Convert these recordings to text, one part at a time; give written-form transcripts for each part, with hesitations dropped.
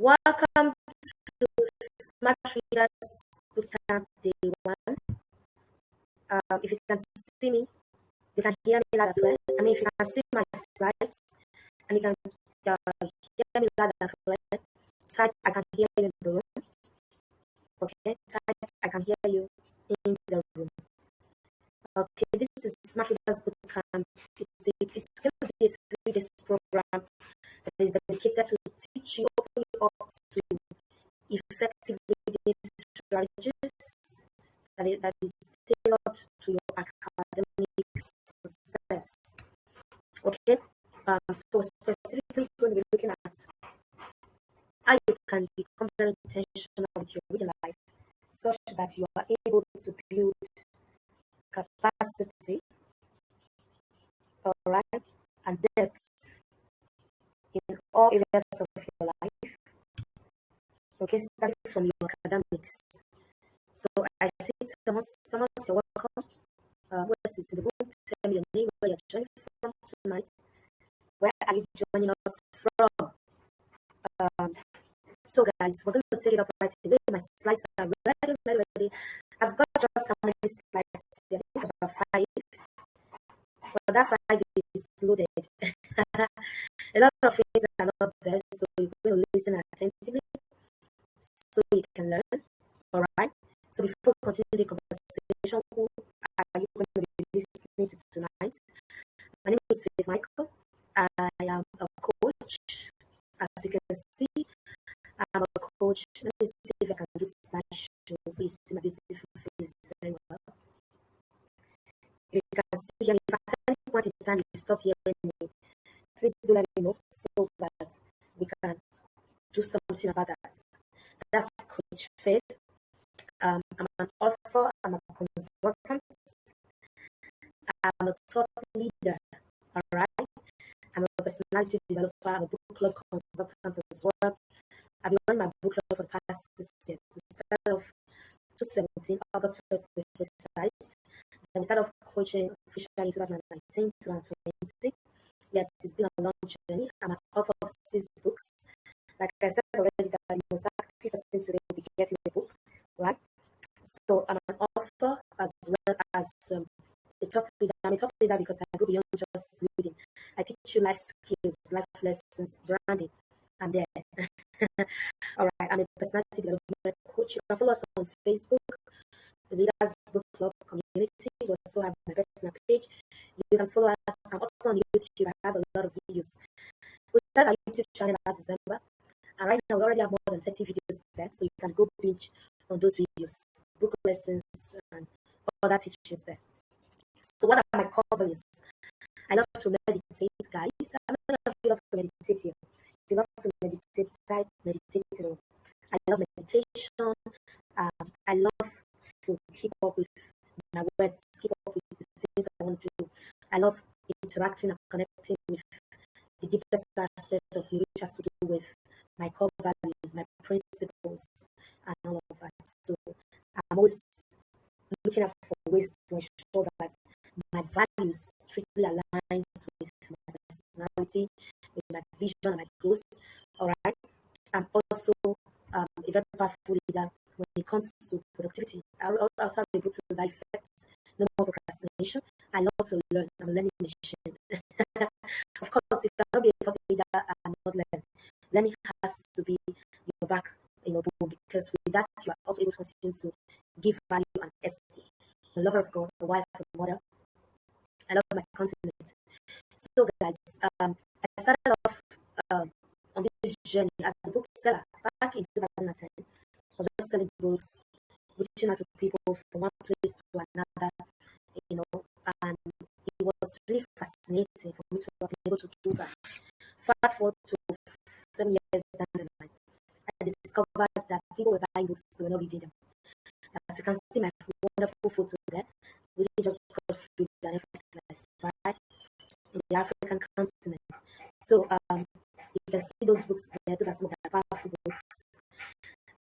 Welcome to Smart Readers Bootcamp Day 1. If you can see me, you can hear me loud and clear. If you can see my slides and you can hear me loud and clear, type I can hear you in the room. Okay, type I can hear you in the room. Okay, this is Smart Readers Bootcamp. It's going to be a 3-day program that is dedicated to teach you, open you up to effective reading strategies that is tailored to your academic success. Okay, so specifically going to be looking at how you can become very intentional with your reading life, such that you are able to build capacity, all right, and depth in all areas of your life. Okay, starting from your academics. So I see Thomas, you're welcome. Where is in the room? Tell me your name, where you're joining from tonight. Where are you joining us from? So guys, we're going to take it up right away. My slides are ready. I've got just how many slides? I think about 5. But that 5 is loaded. A lot of things are not there, so you're going to listen attentively so you can learn. All right. So before we continue the conversation, who are you going to be listening to tonight? My name is Faith Michael. I am a coach. As you can see, I'm a coach. Let me see if I can do slideshow so you see my beautiful face very well. You can see here, if at any point in time you stop hearing me, please do let me know so that we can do something about that. That's Coach Faith. I'm an author, I'm a consultant, I'm a thought leader, all right? I'm a personality developer, I'm a book club consultant as well. I've been running my book club for the past 6 years. So started off 2017, August 1st, to be precise. Then we started off coaching officially in 2019, 2020. Yes, it's been a long journey. I'm an author of 6 books. Like I said already, that the most active person today will be getting the book, right? So I'm an author as well as a talk leader. I'm a talk leader because I go beyond just reading. I teach you life skills, life lessons, branding. I'm there. All right, I'm a personality development coach. You can follow us on Facebook, the Leaders Book Club Community. We also have my personal page. You can follow us. I'm also on YouTube. I have a lot of videos. We started our YouTube channel last December. And right now, we already have more than 30 videos there. So you can go binge on those videos, book lessons, and other teachings there. So what are my core values? I love to meditate, guys. I don't know if you love to meditate here. If you love to meditate, type meditate. I love meditation. I love to keep up with my words, keep up with the things I want to do. I love interacting and connecting with the deepest aspect of me, which has to do with my core values, my principles, and all of that. So I'm always looking out for ways to ensure that my values strictly aligns with my personality, with my vision and my goals. All right. I'm also a very powerful leader when it comes to productivity. I also have able to life effects, no more procrastination. I love to learn. I'm a learning machine. Of course, if you cannot be a top leader, I'm not learning. Learning has to be your back in your boom, because with that you are also able to continue to give value and esteem. A lover of God, a wife, a mother. I love my continent. So guys, I started off on this journey as a bookseller back in 2010. I was just selling books, reaching out to people from one place to another, and it was really fascinating for me to have been able to do that. Fast forward to 7 years down the line, I discovered that people were buying books, they were not reading them. As you can see my wonderful photo there, we just got free and effortless, right? In the African continent. So you can see those books there. Those are some of the powerful books.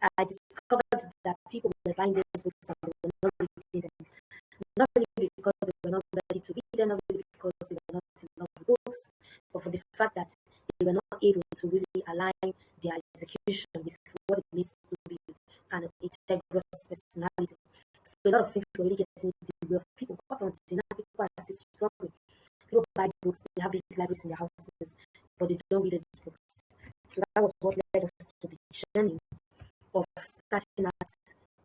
I discovered that people were buying those books and they were not reading them. Not really because they were not ready to read them, not really because they were not in love with books, but for the fact that they were not able to really align their execution with what it means to be an integrous personality. So a lot of things will really get into the way of people. Up until now, people are still struggling. People buy books, they have big libraries in their houses, but they don't read these books. So that was what led us to the journey of starting out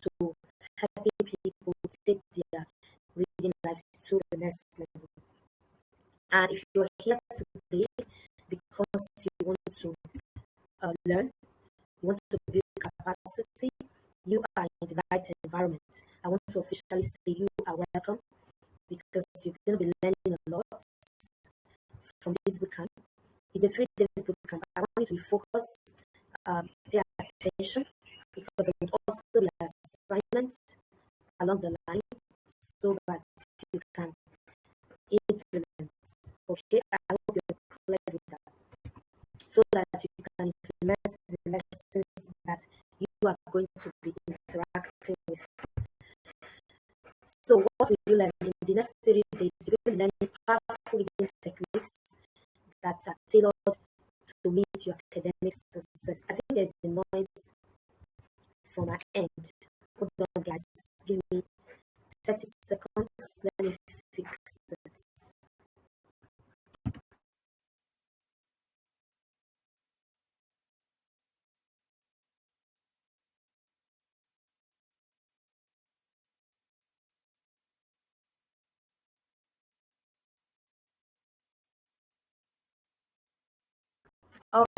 to helping people take their reading life to the next level. And if you're here today because you want to learn, you want to build capacity, you are in the right environment. I want to officially say you are welcome because you're going to be learning a lot from this bootcamp. It's a 3 days bootcamp. I want you to focus, pay attention, because there will also be assignments along the line so that you can implement. Okay, I hope you're clear with that. So that you can implement the lessons that you are going to be interacting with. So what will you learn in the next 3 days? You will learn powerful reading techniques that are tailored to meet your academic success. I think there's a noise from my end. Hold on, guys. Give me 30 seconds. Let me fix it.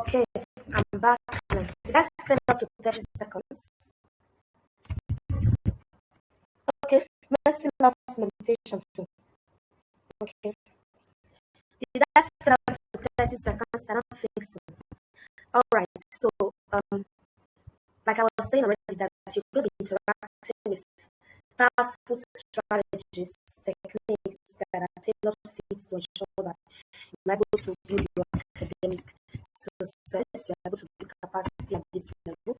Okay, I'm back. Let's spend up to 30 seconds. Okay, let's see last meditation too. Okay. Did I spend up to 30 seconds? I don't think so. Alright, so like I was saying already that you could be interacting with powerful strategies, techniques that are tailored fit to ensure that you're able to build your academic success, you're able to build capacity at this level.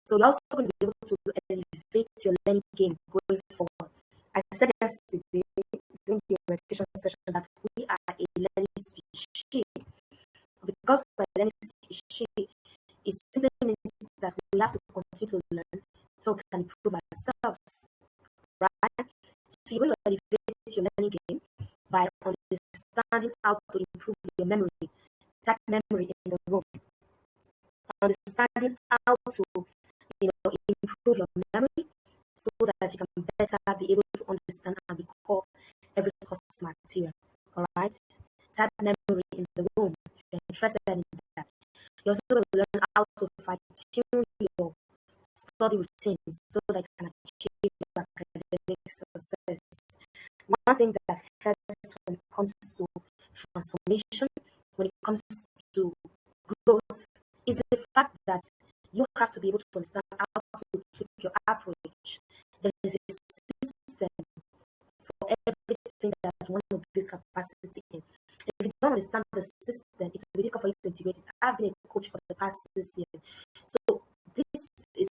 So you're also going to be able to elevate your learning game going forward. I said yesterday during the orientation session that we are a learning species. Because we are a learning species, it simply means that we have to continue to learn so we can improve ourselves. Right? So you're going to elevate your learning game by understanding how to improve your memory, type memory in the room, understanding how to improve your memory so that you can better be able to understand and recall every course material. All right, type memory in the room. If you're interested in that, you're also going to learn how to fine-tune your study routines so that you can achieve academic success. One thing that helps when it comes to transformation, when it comes to growth, is the fact that you have to be able to understand how to tweak your approach. There is a system for everything that you want to build capacity in. If you don't understand the system, it will be difficult for you to integrate it. I've been a coach for the past 6 years. So this is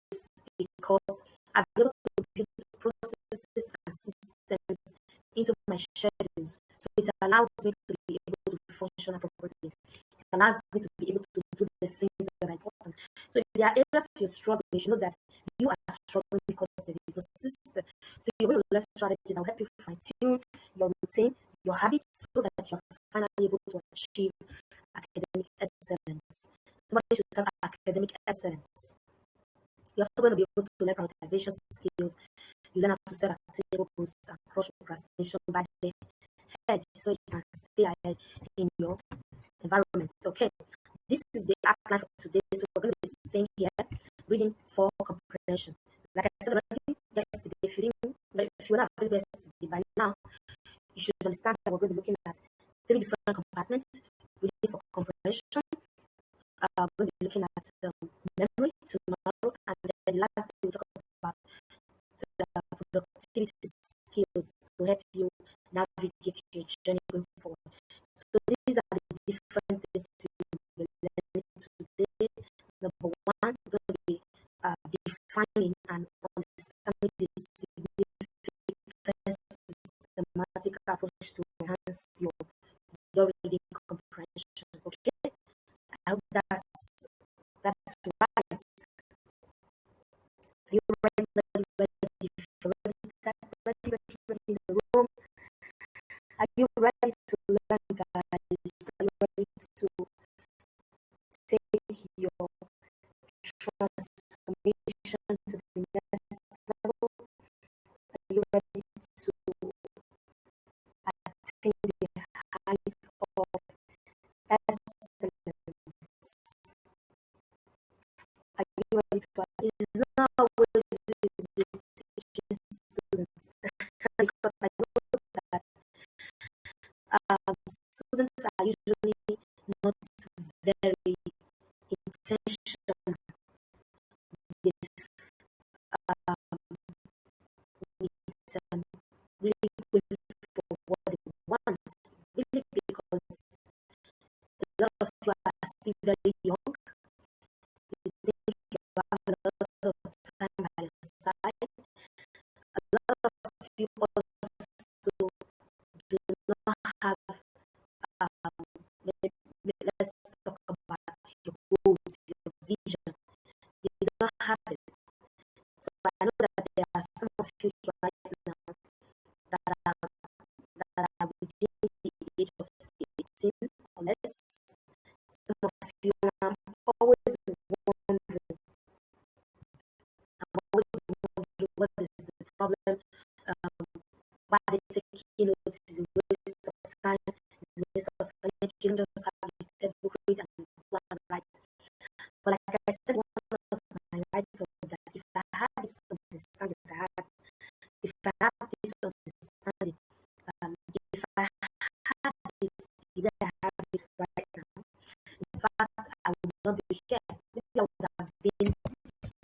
because I've been able to build processes and systems into my schedules. So it allows me to be able to function appropriately. It allows me to be able to do the things that are important. So if there are areas you're struggling, you should know that you are struggling because there is no system. So you're going to learn strategies that will help you fine-tune your routine, your habits, so that you're finally able to achieve academic excellence. Somebody should have academic excellence. You're also going to be able to learn prioritization skills. You learn how to set attainable goals and crush procrastination by the head so you can stay ahead in your environment. Okay, this is the outline for today. So we're going to be staying here reading for comprehension. Like I said already yesterday, if you were not available yesterday by now, you should understand that we're going to be looking at 3 different compartments: reading for comprehension, we're going to be looking at memory tomorrow, and then the last thing we talk about the productivity skills to help you navigate your journey going forward. So these are the different things to be learning today. Number one, we're going to be defining and understanding the significant systematic approach to enhance your reading comprehension. Okay, I hope that's Are you ready, ready, ready? If you're ready, set, ready, ready, ready in the room. Are you ready to learn, guys? Are you ready to take your transformation to the next level? Are you ready to attain the height of excellence? Are you ready to? It is not always easy teaching students because I know that students are usually not very intentional with really going for what they want, really because a lot of you are still very young. You think you have a lot of time by your side. A lot of you also do not have, let's talk about your goals, your vision. You don't have it. So I know that there are some of you here right now that are within the age of 18 or less. Some of you are always wondering, what is the problem, why they take notes is a waste of time, is a waste of energy, you don't just have the textbook read and plan right. But like I said, one of my writers that if I had this understanding if I have this understanding, if I had it the way I have it right now, in fact, I would not be here. Maybe I would have been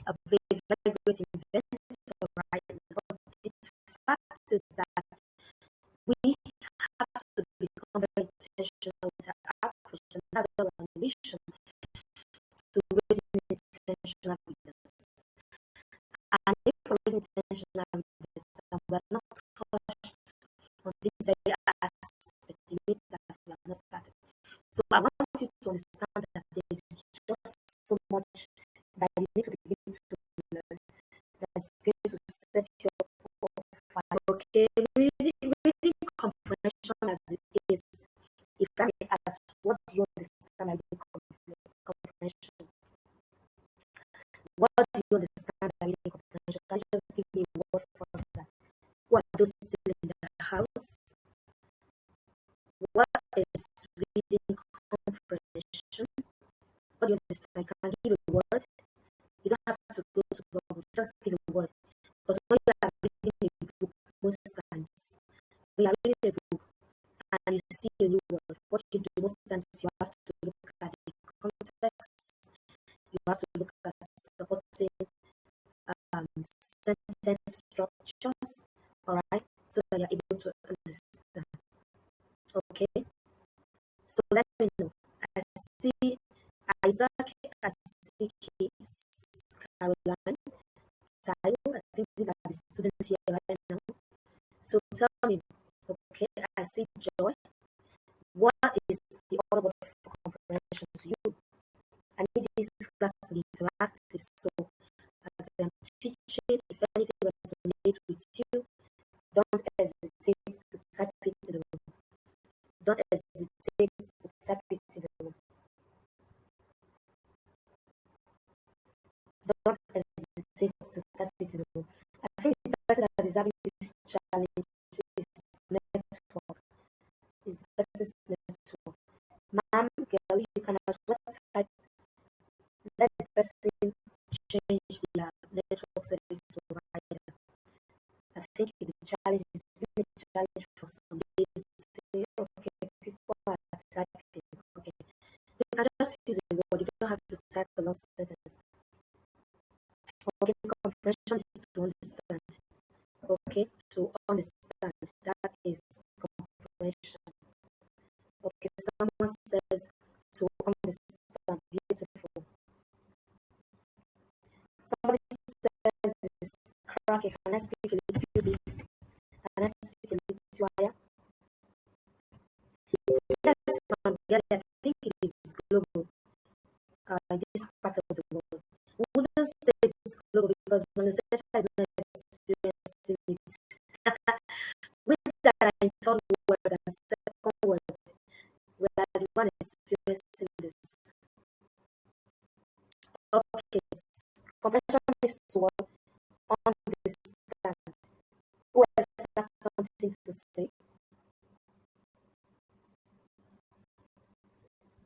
a very, very great inventor right now. But the fact is that we have to become very intentional with our question. That's our mission, to raise intentional readers. And if we're raising intentional readers and we're not touched on this very aspect, it means that we have not started. So I want you to understand that there is just so much that you need to begin to learn that's going to set your profile. Okay, reading comprehension as it is. If I may ask, what do you understand by reading comprehension? What do you understand by reading comprehension? Can you just give me a word for that? What are those still in the house? What is reading comprehension? What do you understand? Can I give a word? You don't have to go to Google, just give a word. Because when you are reading a book, most times, when you are reading a book and you see a new word, what you do most times, you have to look at the context, you have to look at supporting sentence structures, all right, so that you're able to understand. Okay, so let me know. I see Isaac, I see Keith, Caroline, Tayo. I think these are the students here right now. So tell me, okay, I see Joy. What is the order of comprehension to you? I need this class to be interactive. So as I'm teaching, if anything resonates with you, don't hesitate to type it in the room. Don't hesitate to type it in the room. Don't hesitate to type it in the room. I think the person that is having this challenge is network. Is the person's network. Ma'am, girl, you can as well type. Let the person change the network service provider. I think it's a challenge. It's been a challenge for some days. Okay, people are typing. Okay, you can just use a word. You don't have to type a long sentence. Okay, comprehension is to understand. Okay, to understand. That is comprehension. Okay, someone says to understand. Beautiful. Somebody says it's cracking. Can I speak a little bit? Can I speak a little higher? Yes, I think it is global. This part of the world. We wouldn't say it's global because when the lecturer is not experiencing it, with that I third word and second word, we are the one experiencing this. Okay, comprehension is to understand. Who else has something to say?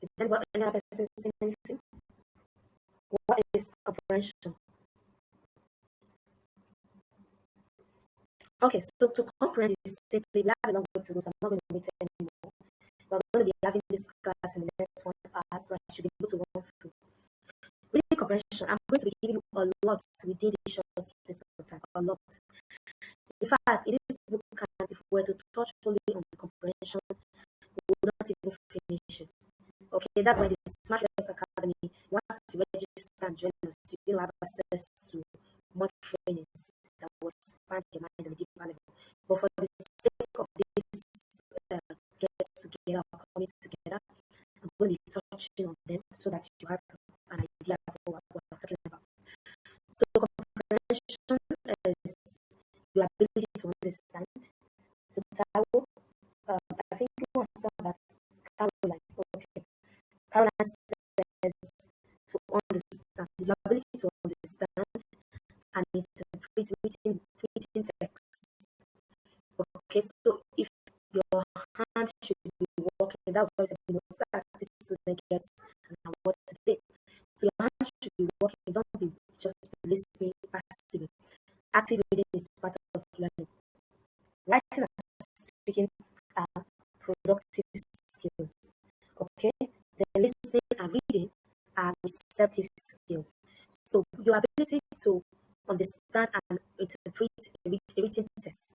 Is anybody, any other person saying anything? What is comprehension? Okay, so to comprehend is simply, we have a long way to go, so I'm not going to wait anymore. We're going to be having this class in the next 1 hour, so I should be able to run through. Reading comprehension, I'm going to be giving you a lot within this short space of time, a lot. In fact, it is bootcamp. If we were to touch only on the comprehension, we would not even finish it. Okay, that's why the Smart Learners Academy wants to register and join us. You don't have access to more trainings that will expand your mind on a deeper level. But for the sake of this get together or coming together, I'm going to be touching on them so that you have an idea of what we're talking about. So comprehension is your ability to understand. So Taiwo, I think you want to say that Caroline. Okay. Caroline says to understand. It's your ability to understand and interpret written text. Okay, so if your hand should be working, that's what you know, start this student gets and what today. So your hand should be working, don't be just listening passively. Active reading is part of learning. Writing and speaking are productive skills. Okay, then listening and reading are receptive skills. So your ability to understand and interpret a written text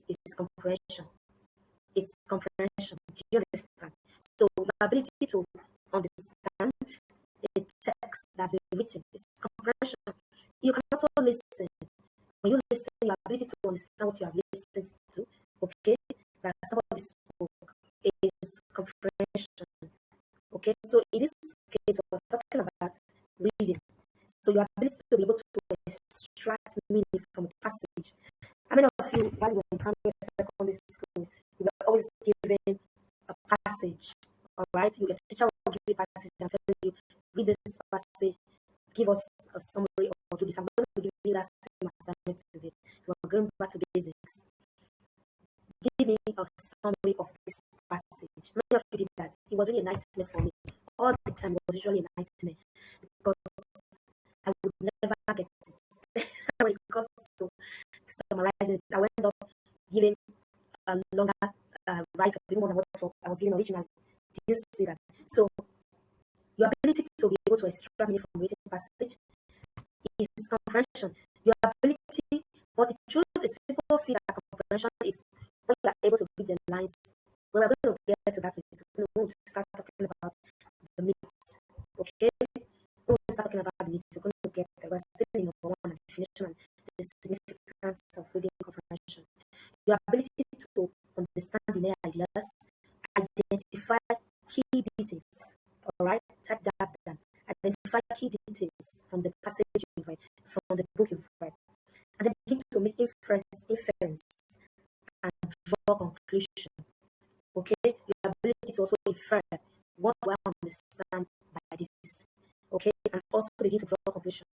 is comprehension. It's comprehension. Do you understand? So the ability to understand a text that's been written is comprehension. You can also listen. When you listen, your ability to understand what you have listened to, okay, that somebody spoke, is comprehension. Okay, so in this case, we're talking about reading. So your ability to be able to extract meaning from a passage. How many of you, while you were in primary secondary school, you were always given a passage? All right, your teacher will give you a passage and tell you, read this passage, give us a summary or do this. I'm going to give you that same assignment today. So we're going back to basics. Give me a summary of this passage. Many of you did that. It was really a nightmare for me. All the time it was usually a nightmare because I would never get it. When it comes to summarizing it, I went up giving a longer write up, even more than what I was giving originally. Did you see that? So your ability to be able to extract meaning from written passage is comprehension. Your ability, but the truth is, people feel that comprehension is when you are able to read the lines. When we're going to get to that place, we're going to start talking about the myths. Okay? When we start talking about the myths, we're going to get there. We're still in number one, definition and the significance of reading comprehension. Your ability to understand the main ideas, identify key details. All right? Type that down. Identify key details from the passage you've read, from the book you've read, and then begin to make inference and draw conclusion. Okay, your ability to also infer what do I understand by this. Okay, and also begin to draw conclusion.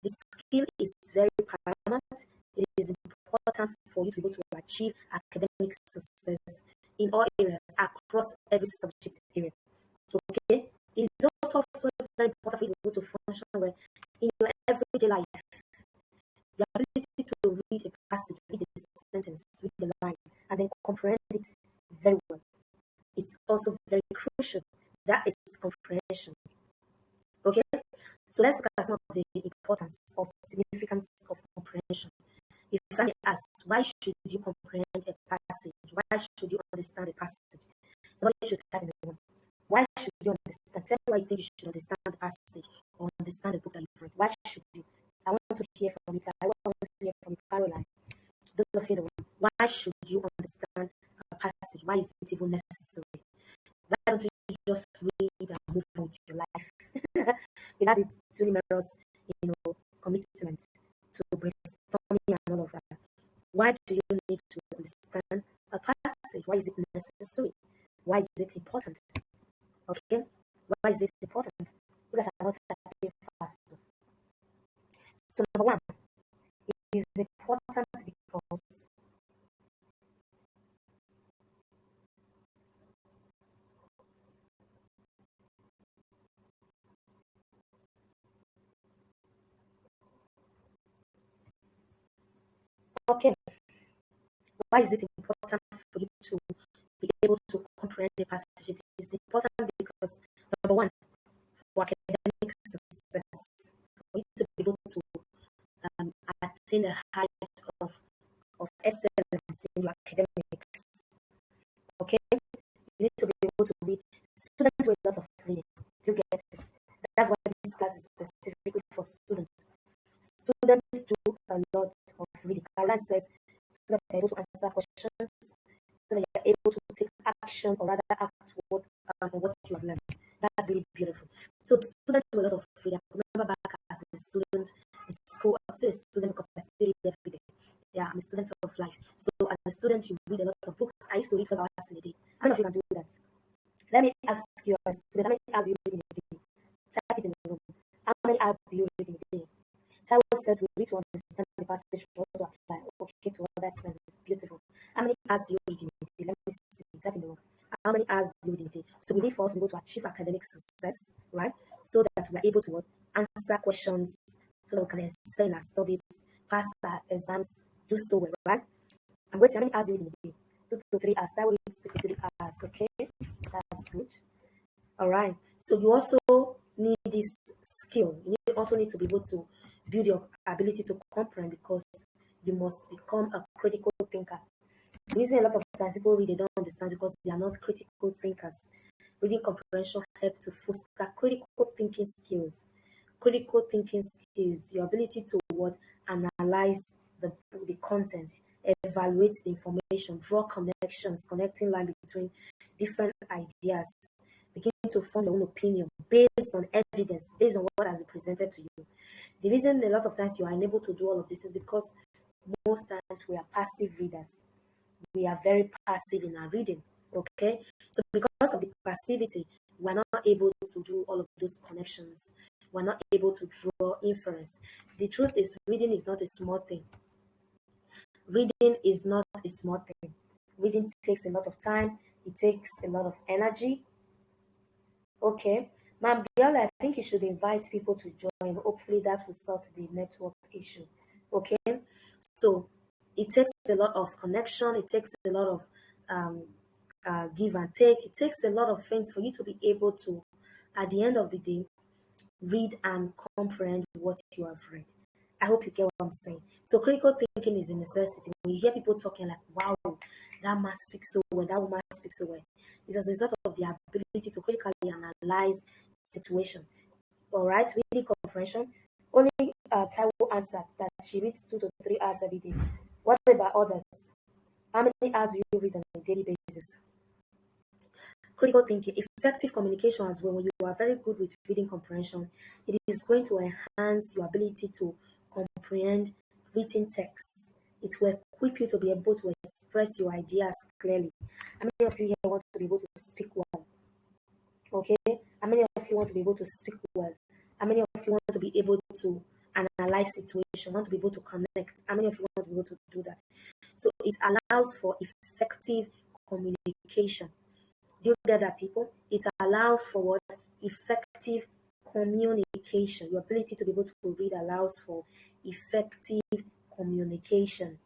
The skill is very paramount. It is important for you to be able to achieve academic success in all areas across every subject area. Okay, it is also very important for you to be able to function well in your everyday life. The ability to read a passage, read a sentence, read the line, and then comprehend it very well. It's also very crucial. That is comprehension. Okay, so let's look at some of the importance or significance of comprehension. If I may ask, why should you comprehend a passage? Why should you understand a passage? Somebody should type in the room. Why should you understand? Tell me why you think you should understand the passage or understand the book that you've read. Why should you? I want to hear from you. I want to hear from Caroline. Those of you, why should you understand a passage? Why is it even necessary? Why don't you just read and move on with your life? Without it too numerous, commitments. brainstorming and all of that. Why do you need to understand a passage? Why is it necessary? Why is it important? Okay? Why is it important? Because I'm not typing fast. So number one, it is important because okay, why is it important for you to be able to comprehend the passage? It is important because number one, for academic success, for you to be able to attain the height of excellence in your academics. Okay, you need to be able to read. Students do a lot of reading to get it. That's why this class is specifically for students. Students do a lot of reading. Caroline says students are able to answer questions, so that you're able to take action or rather act toward on what you have learned. That's really beautiful. So students do a lot of reading. I remember back as a student in school, I'm still a student because I still read every day. Yeah, I'm a student of life. So as a student, you read a lot of books. I used to read 12 hours in a day. I don't know if you can do that. Let me ask you as a student, how many hours do you read in a day? Type it in the room. How many hours do you read in a day? Taiwo says we read to understand the passage for us to apply. Okay, to other senses. Beautiful. How many hours do you read in a day? Let me see. Type in the room. How many hours do you read in a day? So we need for us to be able to achieve academic success, right? So that we are able to what? Answer questions, so that we can excel in our studies, pass our exams, do so well, right? I'm going to how many hours do you read in a day? 2 to 3 hours. That will read 2 to 3 hours. Okay, that's good. All right. So you also need this skill. You also need to be able to build your ability to comprehend, because you must become a critical thinker. The reason a lot of times people read, they don't understand because they are not critical thinkers. Reading comprehension helps to foster critical thinking skills. Critical thinking skills, your ability to what? Analyze the content, evaluate the information, draw connections, connecting line between different ideas, begin to form your own opinion based on evidence, based on what has been presented to you. The reason a lot of times you are unable to do all of this is because most times we are passive readers. We are very passive in our reading. Okay, so because of the passivity, we're not able to do all of those connections. We're not able to draw inference. The truth is, reading is not a small thing. Reading is not a small thing. Reading takes a lot of time. It takes a lot of energy. Okay. Now, Biel, I think you should invite people to join. Hopefully, that will sort the network issue. Okay. So, it takes a lot of connection. It takes a lot of give and take. It takes a lot of things for you to be able to, at the end of the day, read and comprehend what you have read. I hope you get what I'm saying. So critical thinking is a necessity. When you hear people talking like, wow, that man speaks so well, that woman speaks so well, it's as a result of the ability to critically analyze situation. All right, reading comprehension. Only Taiwo answered that she reads 2 to 3 hours every day. What about others? How many hours do you read on a daily basis? Critical thinking, effective communication as well. When you are very good with reading comprehension, it is going to enhance your ability to comprehend written text. It will equip you to be able to express your ideas clearly. How many of you here want to be able to speak well? Okay? How many of you want to be able to speak well? How many of you want to be able to analyze situation, want to be able to connect? How many of you want to be able to do that? So it allows for effective communication. Do you get that, people? It allows for what? Effective communication. Your ability to be able to read allows for effective communication.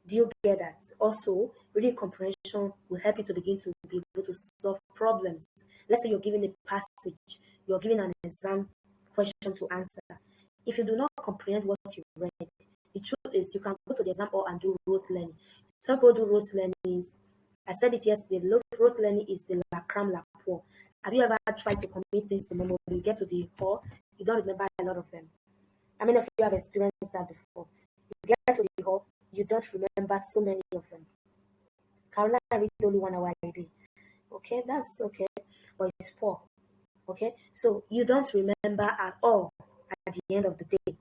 Do you get that? Also, reading comprehension will help you to begin to be able to solve problems. Let's say you're given a passage, you're given an exam question to answer. If you do not comprehend what you read, the truth is you can go to the exam hall and do rote learning. Some people do rote learning. I said it yesterday, rote learning is the la crème la poor. Have you ever tried to commit things to memory? You get to the hall, you don't remember a lot of them. How many of you have experienced that before? You get to the hall, you don't remember so many of them. Caroline, I read only 1 hour a day. Okay, that's okay, but it's poor. Okay, so you don't remember at all at the end of the day.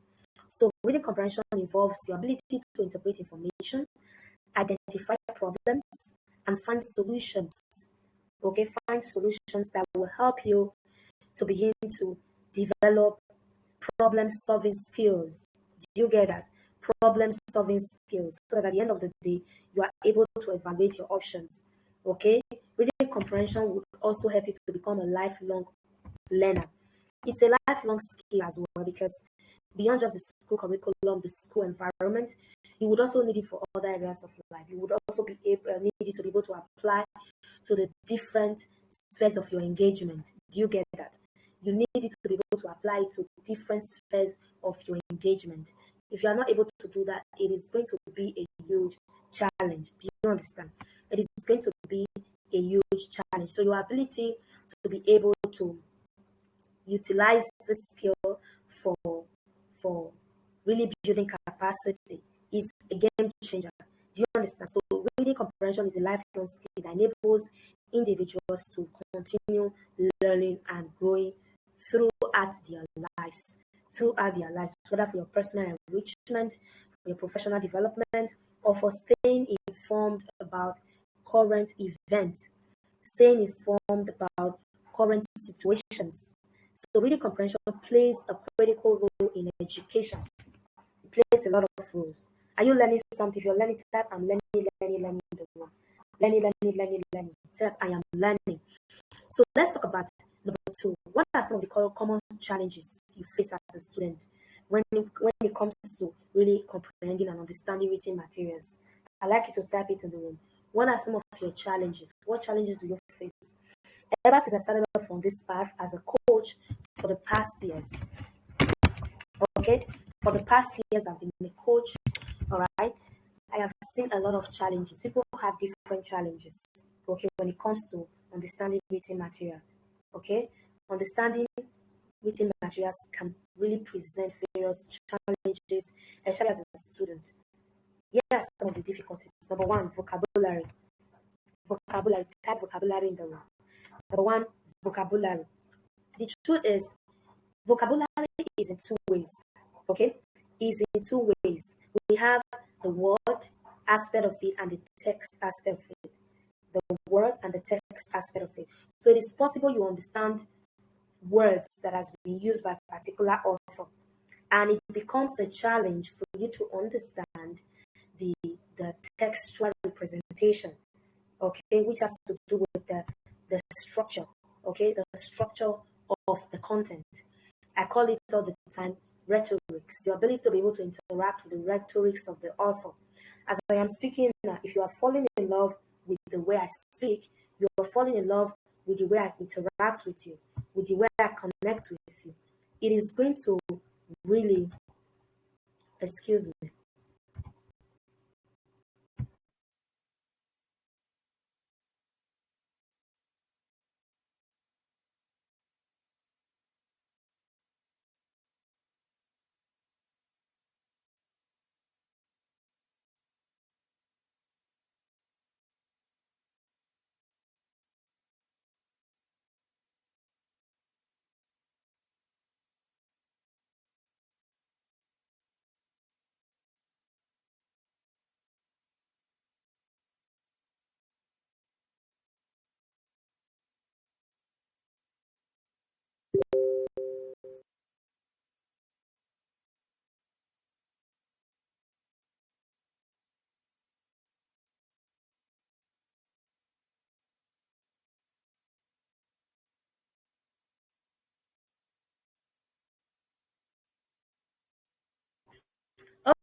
So reading comprehension involves your ability to interpret information, identify problems, and find solutions. Okay, find solutions that will help you to begin to develop problem solving skills. Do you get that? Problem solving skills. So that at the end of the day, you are able to evaluate your options. Okay? Reading comprehension would also help you to become a lifelong learner. It's a lifelong skill as well, because beyond just the school curriculum, the school environment, you would also need it for other areas of life. You would also be able, need it to be able to apply to the different spheres of your engagement. Do you get that? You need it to be able to apply it to different spheres of your engagement. If you are not able to do that, it is going to be a huge challenge. Do you understand? It is going to be a huge challenge. So your ability to be able to utilize this skill for really building capacity is a game changer. Do you understand? So reading comprehension is a lifelong skill that enables individuals to continue learning and growing throughout their lives. Throughout their lives, whether for your personal enrichment, for your professional development, or for staying informed about current events, staying informed about current situations. So reading comprehension plays a critical role in education. It plays a lot of roles. Are you learning something? If you're learning, type I'm learning the one. Learning. Type I am learning. So let's talk about number 2. What are some of the common challenges you face as a student when it comes to really comprehending and understanding written materials? I'd like you to type it in the room. What are some of your challenges? What challenges do you face? Ever since I started off on this path as a coach for the past years, okay? For the past years, I've been a coach, all right? I have seen a lot of challenges. People have different challenges, okay, when it comes to understanding written material, okay? Understanding written materials can really present various challenges, especially as a student. Here are some of the difficulties. Number 1, vocabulary. Type vocabulary in the room. Number 1, vocabulary. The truth is, vocabulary is in 2 ways, okay? Is in 2 ways. We have the word aspect of it and the text aspect of it. The word and the text aspect of it. So it is possible you understand words that has been used by a particular author, and it becomes a challenge for you to understand the textual representation, okay, which has to do with the structure, okay, the structure of the content. I call it all the time rhetorics, your ability to be able to interact with the rhetorics of the author. As I am speaking now, if you are falling in love with the way I speak, you are falling in love with the way I interact with you, with the way I connect with you. It is going to really, excuse me.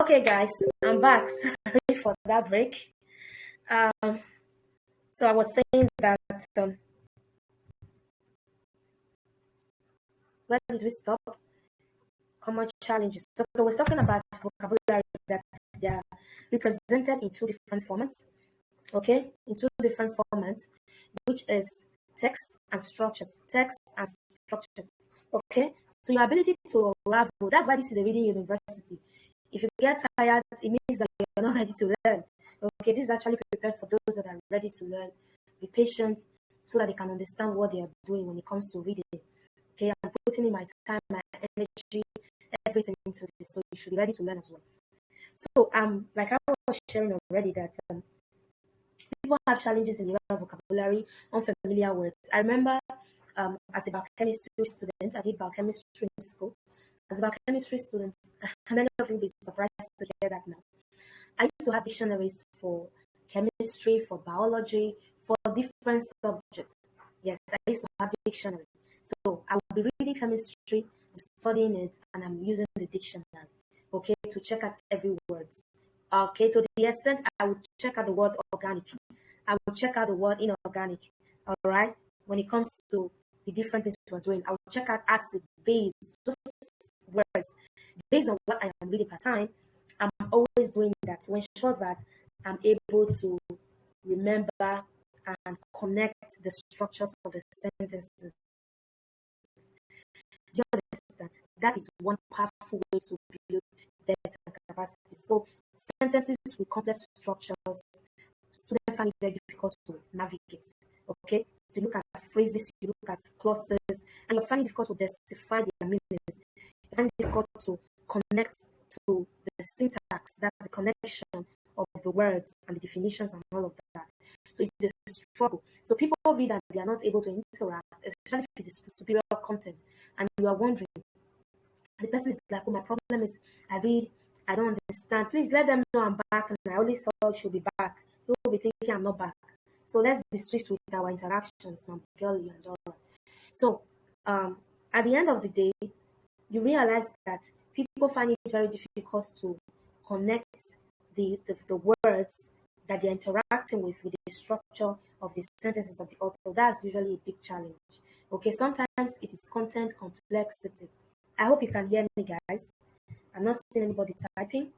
Okay, guys, I'm back. Sorry for that break. So I was saying that where did we stop? Common challenges. So I was talking about vocabulary that they are represented in 2 different formats. Okay, in 2 different formats, which is text and structures. Text and structures. Okay, so your ability to unravel. That's why this is a reading university. If you get tired, it means that you're not ready to learn. Okay, this is actually prepared for those that are ready to learn. Be patient so that they can understand what they are doing when it comes to reading. Okay, I'm putting in my time, my energy, everything into this, so you should be ready to learn as well. So like I was sharing already that people have challenges in the area of vocabulary, unfamiliar words. I remember as a biochemistry student, I did biochemistry in school. As a biochemistry student, many of you will be surprised to hear that now. I used to have dictionaries for chemistry, for biology, for different subjects. Yes, I used to have dictionary. So I will be reading chemistry, I'm studying it, and I'm using the dictionary, okay, to check out every word. Okay, to the extent I would check out the word organic. I will check out the word inorganic. All right. When it comes to the different things we're doing, I will check out acid, base, those words. Based on what I am reading per time, I'm always doing that to ensure that I'm able to remember and connect the structures of the sentences. Do you understand? That is one powerful way to build depth and capacity. So sentences with complex structures, students find it very difficult to navigate. Okay, so you look at phrases, you look at clauses, and you find it difficult to decipher their meanings. You find it difficult to connect to the syntax, that's the connection of the words and the definitions and all of that. So it's a struggle. So people read and they are not able to interact, especially if it's superior content, and you are wondering. The person is like, oh, my problem is I read, I don't understand. Please let them know I'm back, and I only saw she'll be back. People will be thinking I'm not back. So let's be swift with our interactions, I'm girly and all. So at the end of the day, you realize that people find it very difficult to connect the words that they're interacting with the structure of the sentences of the author. That's usually a big challenge. Okay, sometimes it is content complexity. I hope you can hear me, guys. I'm not seeing anybody typing.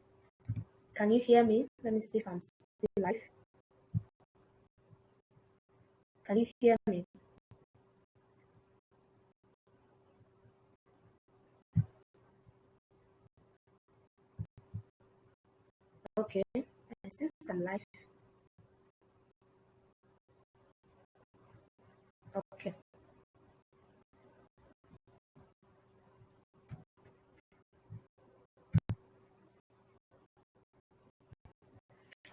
Can you hear me? Let me see if I'm still live. Can you hear me? Okay, I see some live. Okay.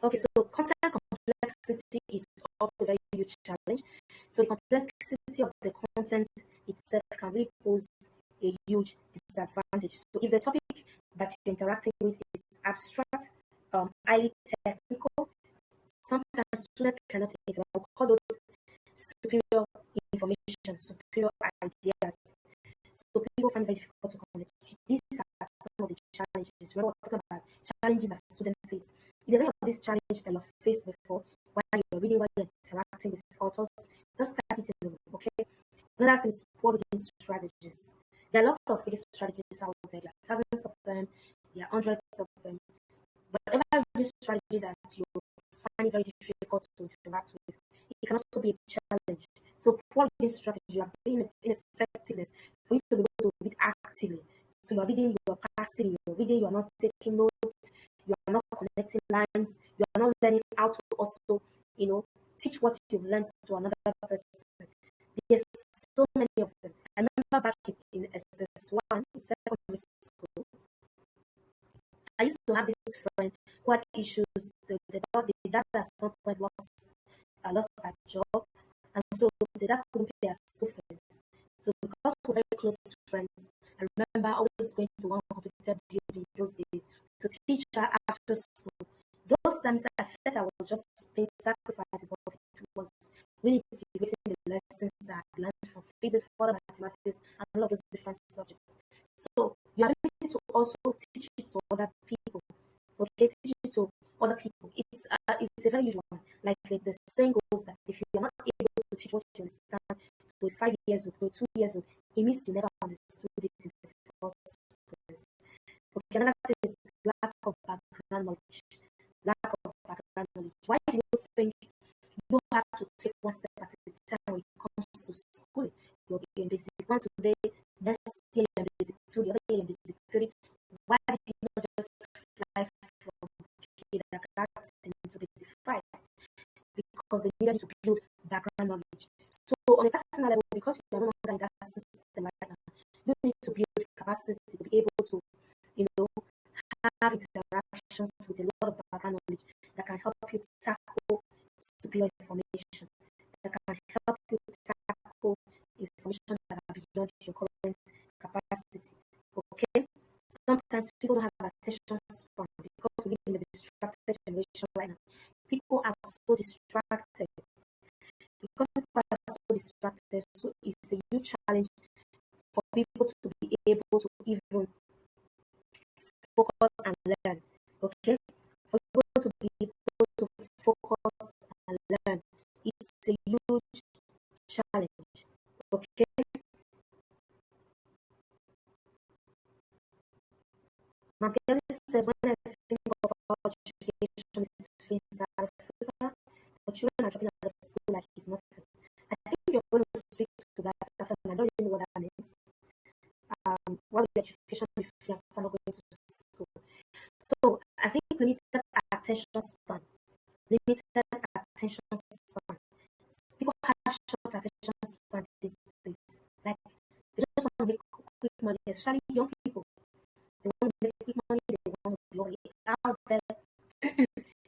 Okay, so content complexity is also a very huge challenge. So the complexity of the content itself can really pose a huge disadvantage. So if the topic that you're interacting with is abstract, highly technical, sometimes students cannot interact. We call those superior information, superior ideas. So people find it very difficult to connect. These are some of the challenges. When we're talking about challenges that students face, if there's any of these challenges that you've faced before, while you're reading, while you're interacting with authors, just type it in the room, okay? Another thing is poor reading strategies. There are lots of reading strategies out there. There are thousands of them. There are hundreds of them. Whatever reading strategy that you find it very difficult to interact with, it can also be a challenge. So poor reading strategy, you are being ineffectiveness for you to be able to read actively. So you are reading, you are passing, you are reading, you are not taking notes, you are not connecting lines, you are not learning how to also, teach what you've learned to another person. There's so many of them. I remember back in SS1, in secondary school, I used to have this friend who had issues. The dad at some point lost her job, and so the dad couldn't pay her school fees. So because we're very close friends, I remember always going to one competitive building those days to teach her after school. Those times I felt I was just paying sacrifices, but it was really integrating the lessons that I learned from physics, further mathematics, and all of those different subjects. So you are able to also teach it to other people. Okay, teach it to other people. It's a very usual one. Like the saying goes that if you are not able to teach what you understand to a 5 years old, to a 2 years old, it means you never understood it in the first place. Okay, another thing is lack of background knowledge. Lack of background knowledge. Why do you think you have to take one step at a time when it comes to school? You're in basic 1 today, next year you're in basic 2, the other year you're in basic 3. Why did you not just fly from kindergarten to basic 5? Because they needed you to build background knowledge. So on a personal level, because you are no longer in that system right now, you need to build capacity to be able to have interactions with a lot of background knowledge that can help you tackle superior information, that can help you tackle information that are beyond your current capacity. Okay? Sometimes people don't have attention span because we live in a distracted generation right now. People are so distracted. Because people are so distracted, so it's a huge challenge for people to be able to even focus and learn. Okay? For people to be able to focus and learn, it's a huge challenge. Okay? Machiavelli says, when I think of how education is free in South Africa, for children are dropping out of school like it's nothing. I think you're going to speak to that after, and I don't even know what that means. Why would education be free if I'm not going to school? So I think limited attention span. Limited attention span. People have short attention span these days. Like, they just want to make quick money, especially young people. They want to make quick money, they want to blow it out there.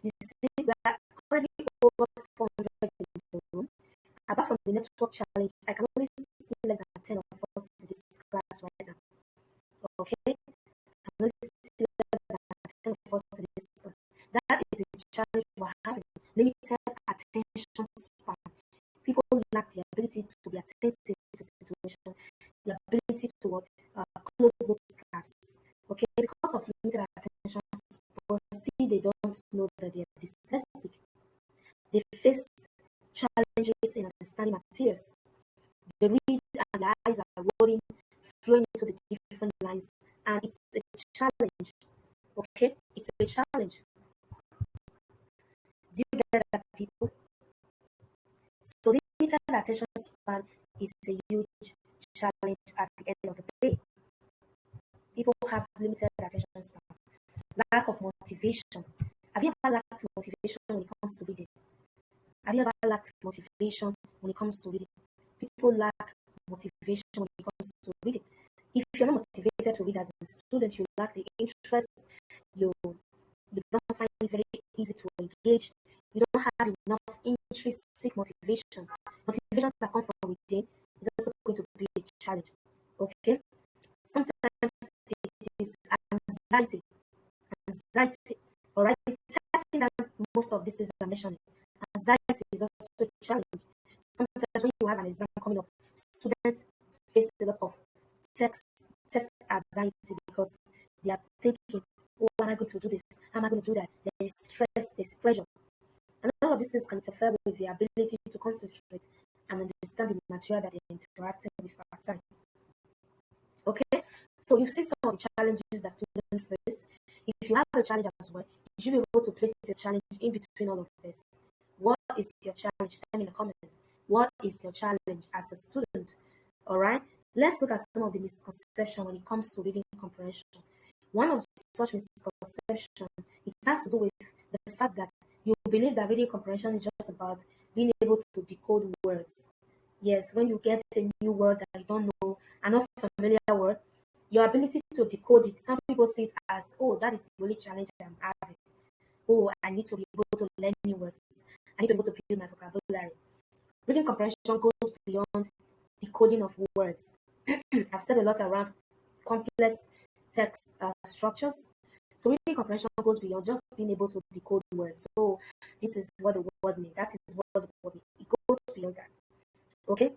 You see that already over 400 in the room. Apart from the network challenge, I can only see less than 10 of us in this class right now. Okay? I can only see less than 10 of us in this class. That is a challenge we're having. Limited attention span. People lack the ability to be attentive to the situation, the ability to close those gaps. Okay? Because of limited attention span, still they don't know that they are dyslexic. They face challenges in understanding materials. They read and their eyes are rolling, flowing into the different lines, and it's a challenge. Okay? It's a challenge. Do you get that, people? So limited attention span is a huge challenge at the end of the day. People have limited attention span. Lack of motivation. Have you ever lacked motivation when it comes to reading? Have you ever lacked motivation when it comes to reading? People lack motivation when it comes to reading. If you're not motivated to read as a student, you lack the interest, you don't find it very easy to engage, you don't have enough intrinsic motivation. Motivation that comes from within is also going to be a challenge. Okay? Sometimes it is anxiety. Anxiety. Alright? Tapping down most of this is a mentioning. Anxiety is also a challenge. Sometimes when you have an exam coming up, students face a lot of test anxiety because they are thinking, oh, am I going to do this? How am I going to do that? There is stress, there's pressure. And all of these things can interfere with the ability to concentrate and understand the material that they're interacting with at time. Okay? So you see some of the challenges that students face. If you have a challenge as well, you should be able to place your challenge in between all of this. What is your challenge? Tell me in the comments. What is your challenge as a student? All right. Let's look at some of the misconceptions when it comes to reading comprehension. One of such misconceptions, it has to do with the fact that you believe that reading comprehension is just about being able to decode words. Yes, when you get a new word that you don't know, an unfamiliar word, your ability to decode it, some people see it as, oh, that is the only challenge I'm having. Oh, I need to be able to learn new words. I need to be able to build my vocabulary. Reading comprehension goes beyond decoding of words. I've said a lot around complex text structures. So reading comprehension goes beyond just being able to decode words. So this is what the word means. That is what the word means. It goes beyond that. Okay?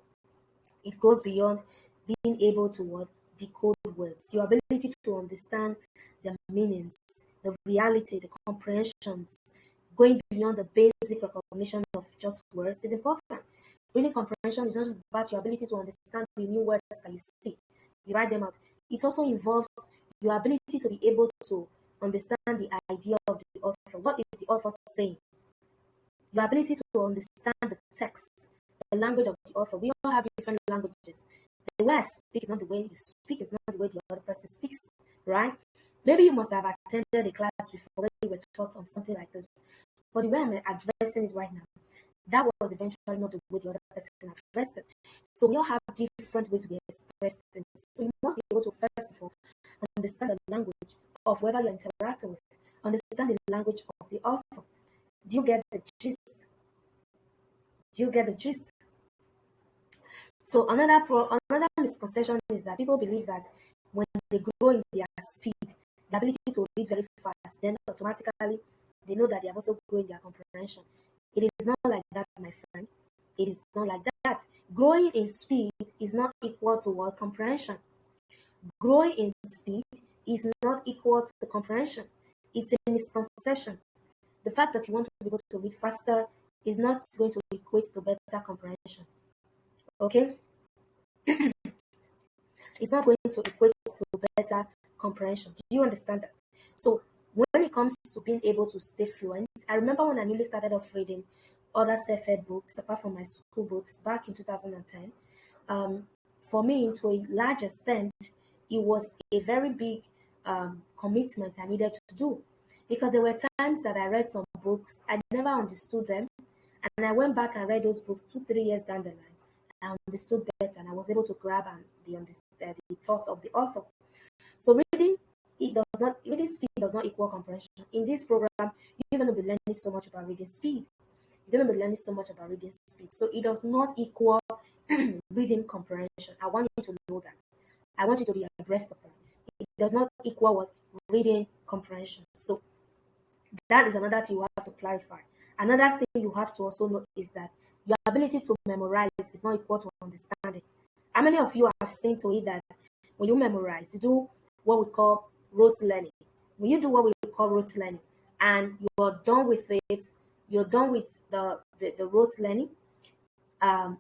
It goes beyond being able to decode words. Your ability to understand the meanings, the reality, the comprehensions, going beyond the basic recognition of just words is important. Reading comprehension is not just about your ability to understand the new words that you see, you write them out. It also involves your ability to be able to understand the idea of the author. What is the author saying? Your ability to understand the text, the language of the author. We all have different languages. The way I speak is not the way you speak, it's not the way the other person speaks, right? Maybe you must have attended a class before when you were taught on something like this. But the way I'm addressing it right now, that was eventually not the way the other person addressed it. So we all have different ways we express things. So you must be able to, first of all, understand the language of whoever you're interacting with. Understand the language of the author. Do you get the gist? Do you get the gist? So another misconception is that people believe that when they grow in their speed, the ability to read very fast, then automatically they know that they have also grown their comprehension. It is not like that, my friend. It is not like that. Growing in speed is not equal to word comprehension. Growing in speed is not equal to comprehension. It's a misconception. The fact that you want to be able to read faster is not going to equate to better comprehension. Okay? It's not going to equate to better comprehension. Do you understand that? So when it comes to being able to stay fluent, I remember when I newly started off reading other self-help books apart from my school books back in 2010. For me, to a large extent, it was a very big commitment I needed to do, because there were times that I read some books, I never understood them, and I went back and read those books 2-3 years down the line. I understood better, and I was able to grab the thoughts of the author. So reading speed does not equal comprehension. In this program, you're going to be learning so much about reading speed. You're going to be learning so much about reading speed. So it does not equal reading comprehension. I want you to know that. I want you to be abreast of that. It does not equal what reading comprehension. So that is another thing you have to clarify. Another thing you have to also know is that your ability to memorize is not equal to understanding. How many of you have seen to it that when you memorize, you do what we call rote learning? When you do what we call rote learning and you're done with it, you're done with the rote learning,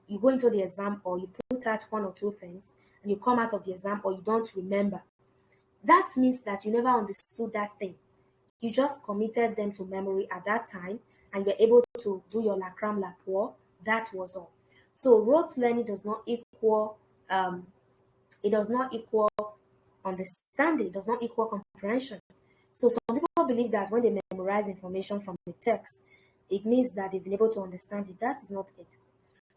you go into the exam or you put out one or two things and you come out of the exam or you don't remember. That means that you never understood that thing. You just committed them to memory at that time and you're able to do your la cram la pour. That was all. So rote learning does not equal understanding, it does not equal comprehension. So some people believe that when they memorize information from the text, it means that they've been able to understand it. That is not it.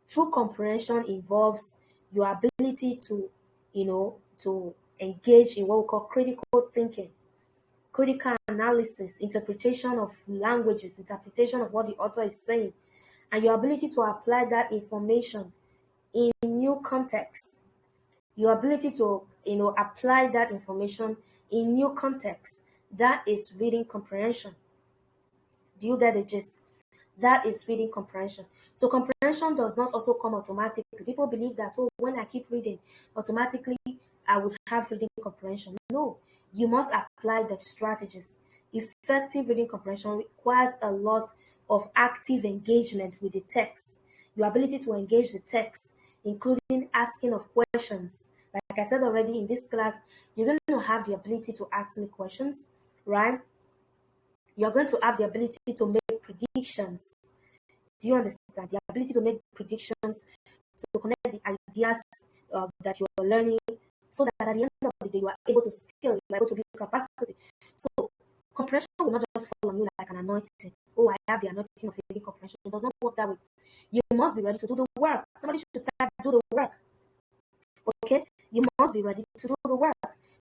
True comprehension involves your ability to engage in what we call critical thinking, critical analysis, interpretation of languages, interpretation of what the author is saying, and your ability to apply that information in new contexts. Your ability to apply that information in new contexts. That is reading comprehension. Do you get the gist? That is reading comprehension. So comprehension does not also come automatically. People believe that, when I keep reading, automatically I would have reading comprehension. No, you must apply the strategies. Effective reading comprehension requires a lot of active engagement with the text. Your ability to engage the text, including asking of questions. Like I said already in this class, you're going to have the ability to ask me questions, right? You're going to have the ability to make predictions. Do you understand? The ability to make predictions, to connect the ideas that you are learning, so that at the end of the day, you are able to scale, you are able to build capacity. So comprehension will not just fall on you like an anointing. Oh, I have the anointing of reading comprehension. It does not work that way. You must be ready to do the work. Somebody should type, do the work. Okay? You must be ready to do the work.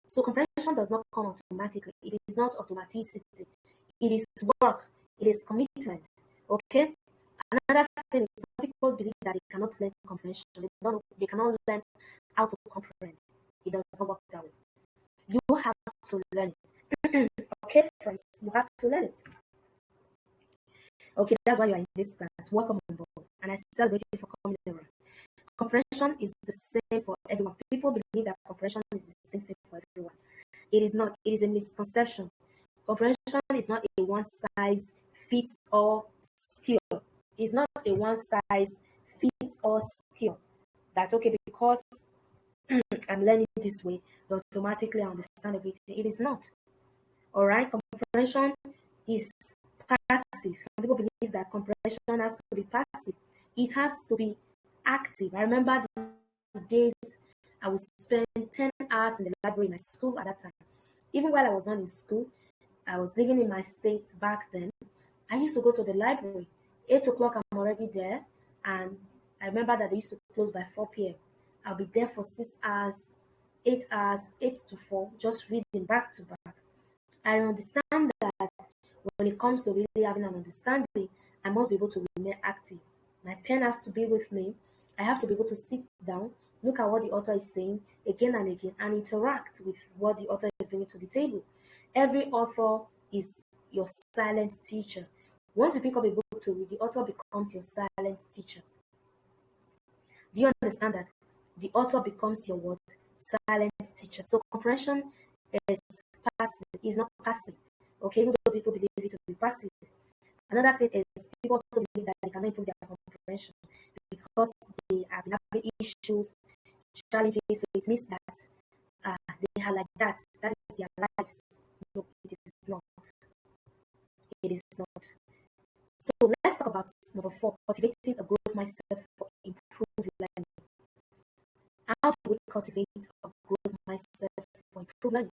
So comprehension does not come automatically. It is not automaticity. It is work. It is commitment. Okay? Another thing is some people believe that they cannot learn comprehension. They cannot learn how to comprehend. It does not work that way. You have to learn it. Okay, friends, you have to learn it. Okay, that's why you are in this class. Welcome on board. And I celebrate you for coming around. Comprehension is the same for everyone. People believe that comprehension is the same thing for everyone. It is not. It is a misconception. Comprehension is not a one-size-fits-all skill. It's not a one-size-fits-all skill. That's okay because I'm learning this way, but automatically I understand everything. It is not. All right? Comprehension is passive. Some people believe that comprehension has to be passive. It has to be active. I remember the days I would spend 10 hours in the library in my school at that time. Even while I was not in school, I was living in my state back then. I used to go to the library. 8 o'clock, I'm already there. And I remember that they used to close by 4 p.m. I'll be there for 6 hours, 8 hours, 8 to 4, just reading back to back. I understand that when it comes to really having an understanding, I must be able to remain active. My pen has to be with me. I have to be able to sit down, look at what the author is saying again and again, and interact with what the author is bringing to the table. Every author is your silent teacher. Once you pick up a book to read, the author becomes your silent teacher. Do you understand that? The author becomes your what? Silent teacher. So comprehension is passive, is not passive. Okay, even though people believe it to be passive. Another thing is people also believe that they cannot improve their comprehension because they have been having issues, challenges. So it means that they are like that. That is their lives. No, it is not. It is not. So let's talk about number 4, cultivating a growth mindset for improved learning. How do we cultivate a growth mindset for improved learning?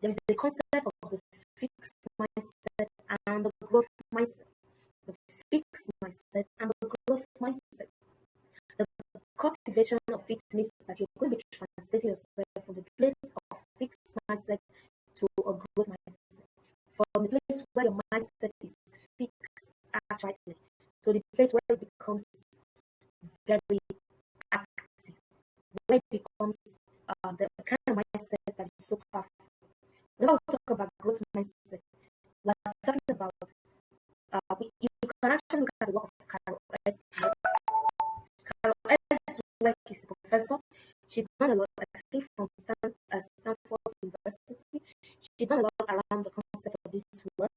There is the concept of the fixed mindset and the growth mindset. The fixed mindset and the growth mindset. The cultivation of it means that you're going to be translating yourself from the place of fixed mindset to a growth mindset. From the place where your mindset is fixed actually to the place where it becomes very active, where it becomes the kind of mindset that is so powerful. When we talk about growth mindset, we're talking about you can actually look at the work of Carol S. Carol S. Dweck is a professor. She's done a lot, I think, from Stanford University. She's done a lot around the concept of this work,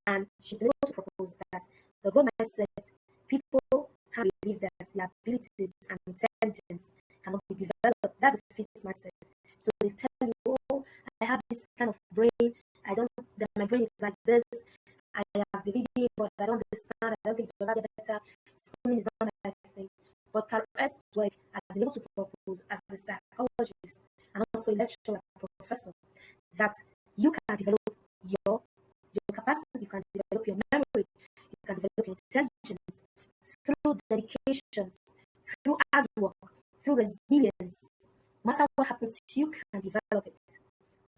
and she's been able to propose that the growth mindset, people have believed that their abilities and intelligence cannot be developed. That's a fixed mindset. So they tell you, oh, I have this kind of brain. I don't, that my brain is like this. I have been reading, but I don't understand. I don't think you'll get better. Schooling is not my thing. But Carol S. Dweck has been able to propose as a psychologist and also a lecturer and professor that you can develop your capacity, you can develop your memory, you can develop your intelligence through dedications, through hard work, through resilience. No matter what happens, you can develop it.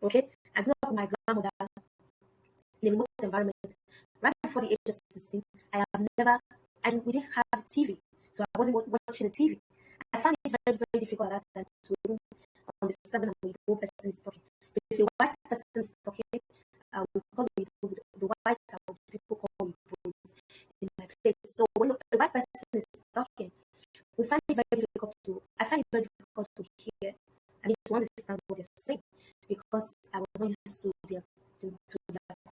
Okay? I grew up with my grandmother in a remote environment. Right before the age of 16, we didn't have TV, so I wasn't watching the TV. I found it very, very difficult at that time to understand when a Igbo person is talking. So if a white person is talking, we call the white sound, people call Igbos in my place. So when a white person is talking, I find it very difficult to hear and to understand what they're saying because I was not used to their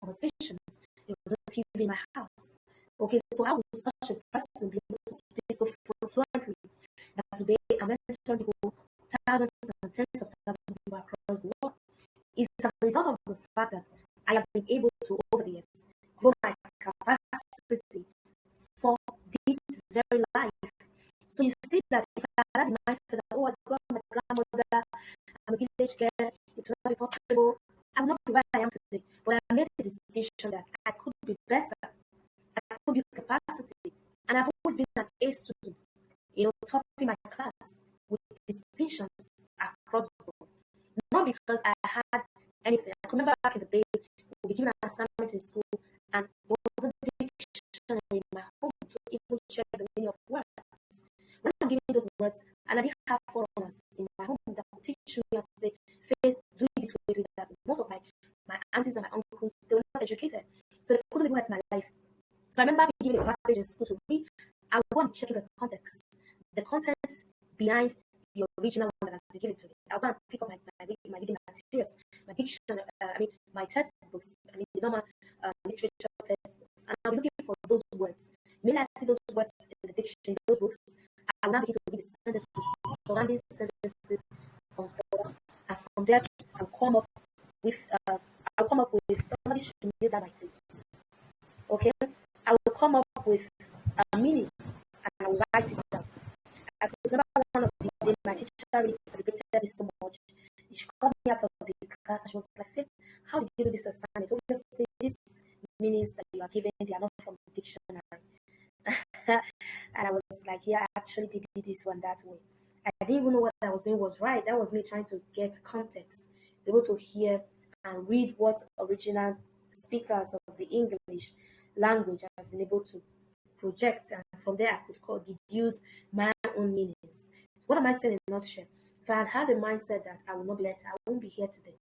conversations. There was no TV in my house. Okay, so how would such a person be able to speak so fluently that today I'm mentioning people, thousands and tens of thousands of people across the world? It's as a result of the fact that I have been able to, over the years, grow my capacity for this very life. So you see that if I had the mindset that, oh, I grew up with my grandmother, I'm a village girl, it will not be possible, I will not be where I am today. But I made the decision that I could be better, I could build capacity. And I've always been an A student, topping my class with distinctions across the board. Not because I had anything. I remember back in the days, we were given an assignment in school, and there was a dictionary in my home to even check the meaning of words. When I'm giving those words, and I didn't have foreigners in my home that would teach me and say, Faith, do it this way, do that. Most of my aunties and my uncles, they were not educated, so they couldn't even help my life. So I remember being given a passage in school to read. I would go and check the context, the content behind the original one that has been given to me. I'll go and pick up my reading materials, my dictionary, my textbooks, the normal literature textbooks, and I'll be looking for those words. When I see those words in the dictionary, those books, I will now begin to read the sentences, surrounding sentences from further, and from there I'll come up with somebody should kneel down like this. Okay, I will come up with a meaning and I will write it out. I could remember one of the days my teacher really celebrated me so much. She called me out of the class and she was like, Faith, how did you do this assignment? Obviously, these meanings that you are giving, they are not from the dictionary. And I was like, yeah, I actually did this one that way. I didn't even know what I was doing was right. That was me trying to get context, be able to hear and read what original speakers of the English language has been able to project, and from there I could deduce my own meanings. What am I saying in a nutshell? If I had a mindset that I will not be late, I won't be here today.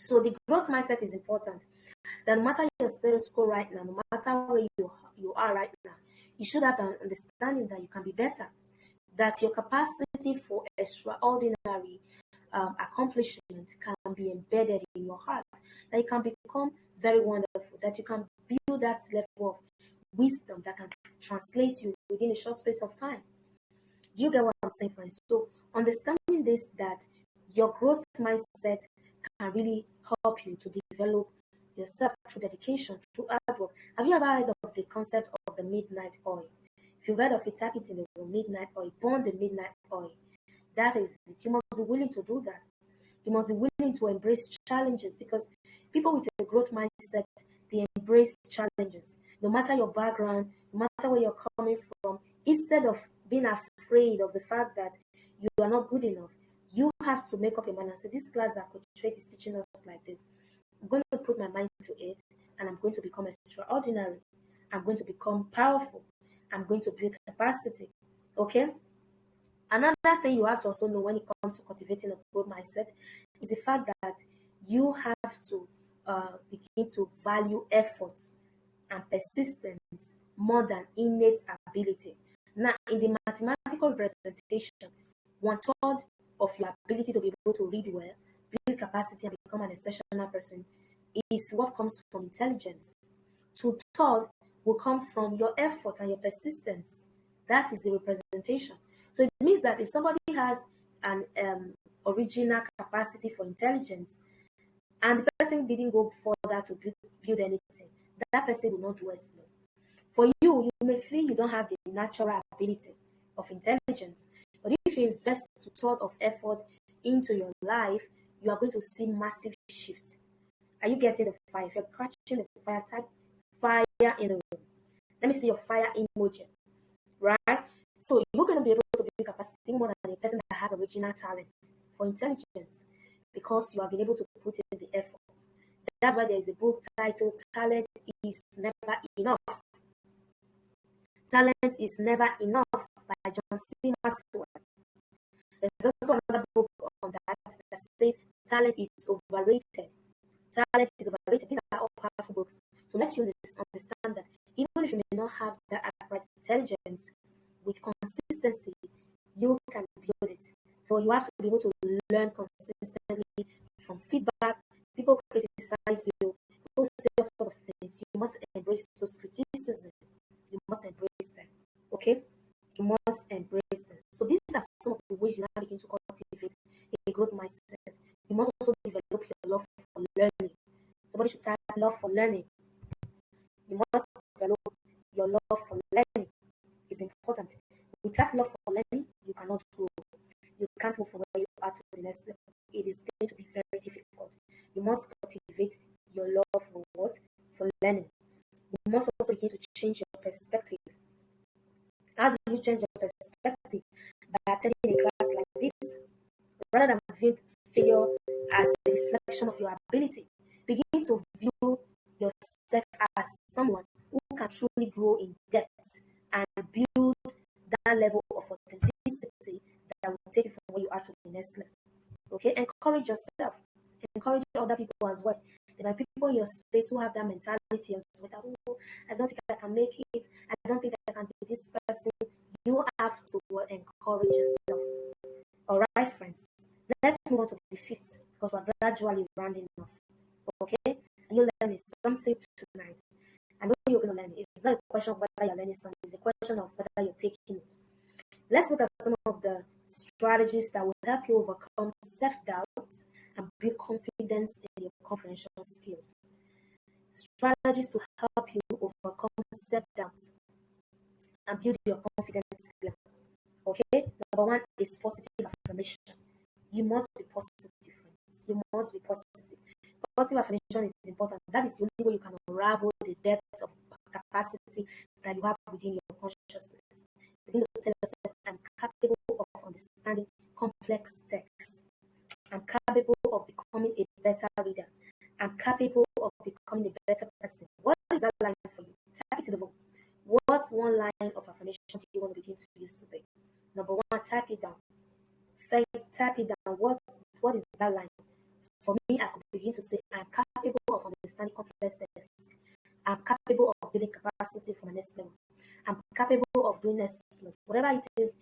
So the growth mindset is important. That no matter your status quo right now, no matter where you are right now, you should have an understanding that you can be better, that your capacity for extraordinary accomplishment can be embedded in your heart, that you can become very wonderful, that you can build that level of wisdom that can translate you within a short space of time. Do you get what I'm saying, friends? So understanding this, that your growth mindset can really help you to develop yourself through dedication, through hard work. Have you ever heard of the concept of the midnight oil? If you've heard of it, type it in the midnight oil, burn the midnight oil. That is it. You must be willing to do that. You must be willing to embrace challenges, because people with a growth mindset, they embrace challenges. No matter your background, no matter where you're coming from, instead of being afraid of the fact that you are not good enough, you have to make up your mind and say, this class that Coach Trade is teaching us like this, I'm going to put my mind to it, and I'm going to become extraordinary. I'm going to become powerful. I'm going to build capacity. Okay? Another thing you have to also know when it comes to cultivating a growth mindset is the fact that you have to begin to value effort and persistence more than innate ability. Now, in the mathematical representation, 1/3 of your ability to be able to read well, build capacity, and become an exceptional person is what comes from intelligence. 2/3 will come from your effort and your persistence. That is the representation. So it means that if somebody has an original capacity for intelligence, and the person didn't go further to build anything, that person will not do as well. For you, you may feel you don't have the natural ability of intelligence, but if you invest 2/3 of effort into your life, you are going to see massive shifts. Are you getting the fire? If you're catching the fire, type fire in the room. Let me see your fire emoji, right? So you're going to be able to build capacity more than a person that has original talent for intelligence, because you have been able to put in the effort. That's why there is a book titled Talent is Never Enough. Talent is Never Enough by John C. Maxwell. There's also another book on that says Talent is Overrated. Talent is overrated. These are all powerful books to let you understand that even if you may not have that upright intelligence, with consistency, you can build it. So you have to be able to learn consistently from feedback. People criticize you, people say all sorts of things. You must embrace those criticisms. You must embrace them. Okay? You must embrace them. So these are some of the ways you now begin to cultivate a growth mindset. You must also develop your love for learning. Somebody should type love for learning. You must develop your love for learning. It's important. Without love for learning, you cannot grow. You can't move from where you are to the next level. It is going to be very difficult. You must cultivate your love for what? For learning. You must also begin to change your perspective. How do you change your perspective? By attending a class like this. Rather than viewing failure as a reflection of your ability, begin to view yourself as someone who can truly grow in depth and build that level of authenticity that will take you from where you are to the next level. Okay, encourage yourself, encourage other people as well. There are people in your space who have that mentality as well. That, oh, I don't think I can make it. I don't think I can be this person. You have to encourage yourself. All right, friends. Let's move on to the fifth, because we're gradually rounding off. Okay, and you're learning something tonight. I know you're going to learn. It's not a question of whether you're learning something. It's a question of whether you're taking it. Let's look at some of the strategies that will help you overcome self-doubt and build confidence in your comprehension skills. Strategies to help you overcome self-doubt and build your confidence level. Okay? Number one is positive affirmation. You must be positive, friends. You must be positive. Positive affirmation is important. That is the only way you can unravel the depth of capacity that you have within your consciousness. Begin to tell yourself, I'm capable of understanding complex texts. I'm capable of becoming a better reader. capable of becoming a better person. What is that line for you? Type it in the book. What one line of affirmation do you want to begin to use today? Number one, type it down. Type it down. What is that line? For me, I could begin to say, I'm capable of understanding complexness. I'm capable of building capacity for my next level. I'm capable of doing next level. Whatever it is,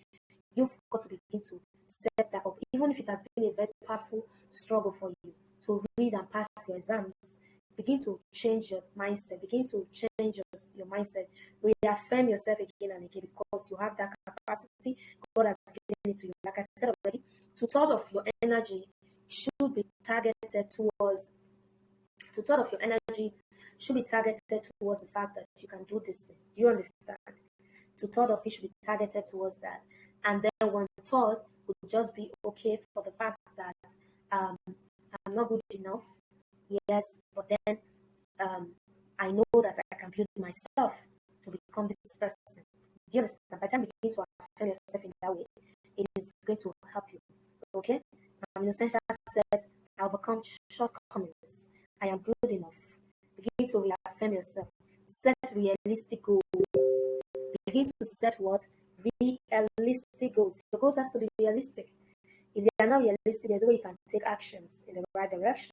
you've got to begin to set that up. Even if it has been a very powerful struggle for you to read and pass your exams, begin to change your mindset. Begin to change your mindset. Reaffirm yourself again and again because you have that capacity. God has given it to you. Like I said already, 2/3 of your energy should be targeted towards the fact that you can do this thing. Do you understand? 2/3 of it should be targeted towards that. And then 1/3 would just be okay for the fact that I'm not good enough. Yes, but then I know that I can build myself to become this person. Do you understand? By the time you begin to affirm yourself in that way, it is going to help you. Okay? Essential says, I overcome shortcomings. I am good enough. Begin to reaffirm yourself. Set realistic goals. Begin to set what? Realistic goals. The goals has to be realistic. If they are not realistic, there's no way you can take actions in the right direction.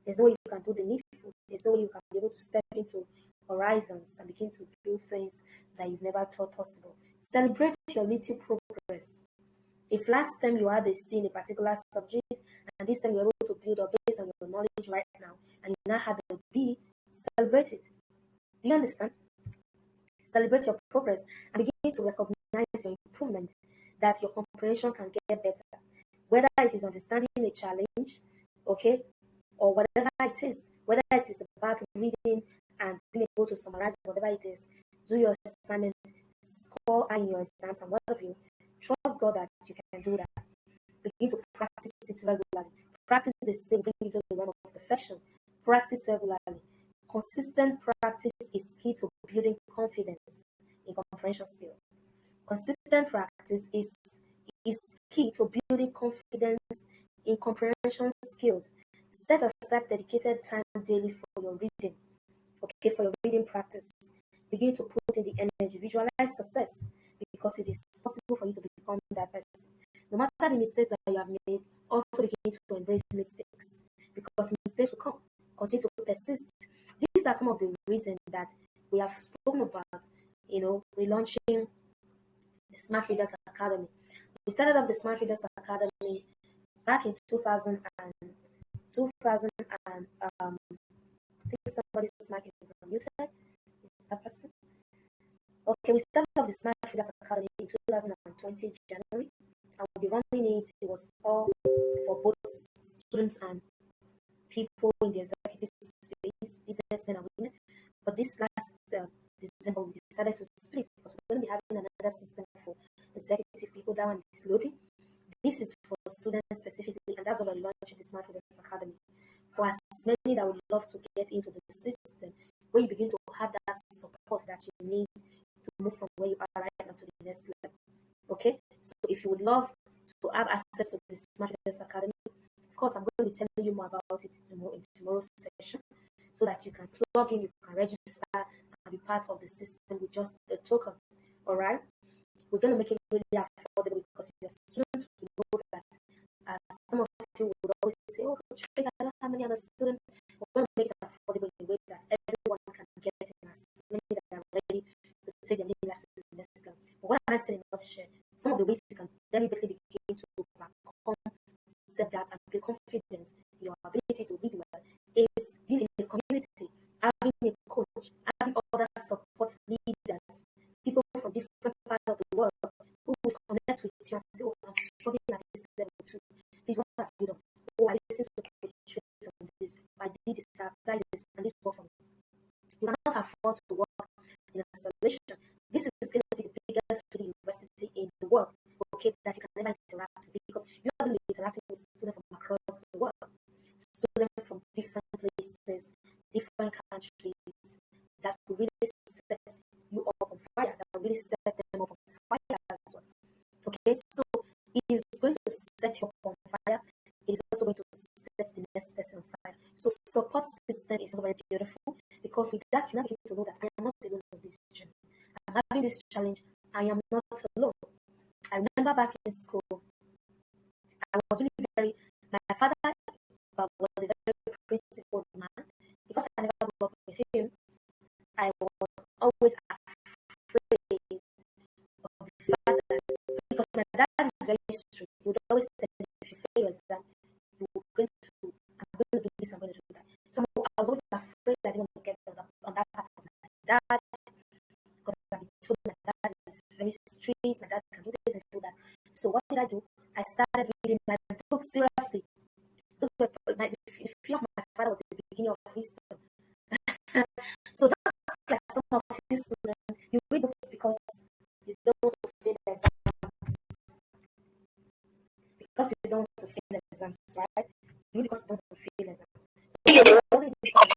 There's no way you can do the needful. There's no way you can be able to step into horizons and begin to do things that you've never thought possible. Celebrate your little progress. If last time you had a C in a particular subject, and this time you're able to build up based on your knowledge right now, and you now have a B, celebrate it. Do you understand? Celebrate your progress and begin to recognize your improvement, that your comprehension can get better. Whether it is understanding a challenge, okay, or whatever it is, whether it is about reading and being able to summarize whatever it is, do your assignment, score high in your exams, and what have you. Trust God that you can do that. Begin to practice it regularly. Practice the same, bring you to the realm of perfection. Practice regularly. Consistent practice is key to building confidence in comprehension skills. Consistent practice is key to building confidence in comprehension skills. Set aside dedicated time daily for your reading. Okay, for your reading practice. Begin to put in the energy. Visualize success because it is possible for you to become that person. No matter the mistakes that you have made, also begin to embrace mistakes because mistakes will come. Continue to persist. These are some of the reasons that we have spoken about, relaunching the Smart Readers Academy. We started up the Smart Readers Academy back in 2000 and I think somebody's mic is unmuted. Is that person? Okay, we started up the Smart Readers Academy in 2020 January, and we'll be running it. It was all for both students and people in the executive space, businessmen and women. But this last December, we decided to split because we're going to be having another system for executive people. That one is loading. This is for students specifically, and that's what we're launching the Smart Readers Academy. For as many that would love to get into the system, where you begin to have that support that you need to move from where you are right now to the next level. Okay? So if you would love to have access to the Smart Readers Academy, of course, I'm going to be telling you more about it tomorrow in tomorrow's session so that you can plug in, you can register, and be part of the system with just a token. All right? We're going to make it really affordable because you're a student. You know that some of you would always say, oh, I don't have many other students. We're going to make it affordable in a way that everyone can get it as many that are ready to take their living life to the next level. But what I'm saying in a nutshell, some of the ways you can deliberately begin to overcome self-doubt and build confidence in your ability to read well is being in a community, having a coach, having other support leaders, people from different parts of the world who will connect with you and say, oh, I'm struggling at this level too. Please, what have you done? Oh, I listened to the training on this. I did this, I applied this, and this worked for me. You cannot afford to work in isolation. This is going to be the biggest university in the world, okay, that you can never interact with because you are going to be interacting with students from across the world, students from different places, different countries that will really set you up on fire, that will really set them up on fire as well. Okay, so it is going to set you up on fire. It is also going to set the next person on fire. So support support system is also very beautiful, because with that, you now begin to know that I am not alone on this journey. I'm having this challenge. I am not alone. I remember back in school, I was really very, my father was a very principled man. Because I never grew up with him, I was always afraid of the fact that, because my dad is very strict, he would always tell me, if you fail your exam, I'm going to do this, I'm going to do that. So I was always afraid that I didn't get on that part of my dad, because I've been told my dad is very strict, my dad can do this and do that. So what did I do? I started reading my book seriously. The fear of my father was the beginning of wisdom. So just like some of his students, you read books because you don't want to fail exams. Because you don't want to fail exams, right? You read because you don't want to fail exams. So I wasn't reading because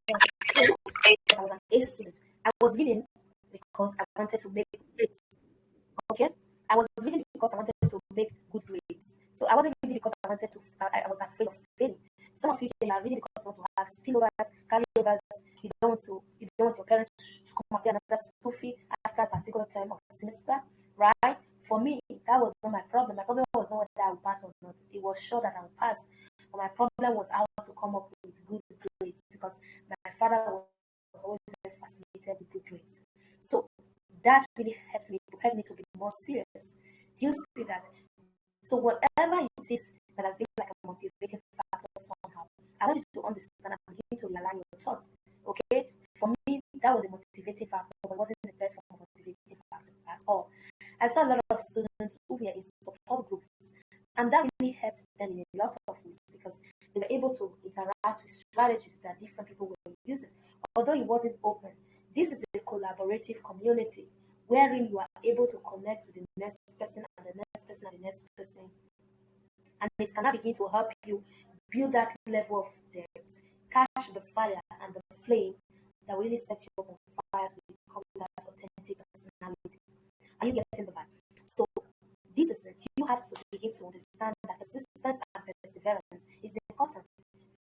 I was an A student. I was reading because I wanted to make grades. Okay? I was reading because I wanted to make good grades. So I wasn't reading because I wanted to. I was afraid of failing. Some of you are reading because you want to have spillovers, carryovers. You don't want your parents to come up with another school fee after a particular time of semester, right? For me, that was not my problem. My problem was not whether I would pass or not. It was sure that I would pass. But my problem was how to come up with good grades, because my father was always very fascinated with good grades. So that really helped me to be more serious. Do you see that? So whatever it is that has been like a motivating factor somehow, I want you to understand and begin to realign your thoughts. Okay? For me, that was a motivating factor, but it wasn't the best form of motivating factor at all. I saw a lot of students who were in support groups, and that really helped them in a lot of ways, because they were able to interact with strategies that different people were using. Although it wasn't open, this is a collaborative community wherein you are able to connect with the next person and the next person and the next person. And it can begin to help you build that level of depth, catch the fire and the flame that will really set you up on fire to become that authentic personality. Are you getting the vibe? So this is it. You have to begin to understand that persistence and perseverance is important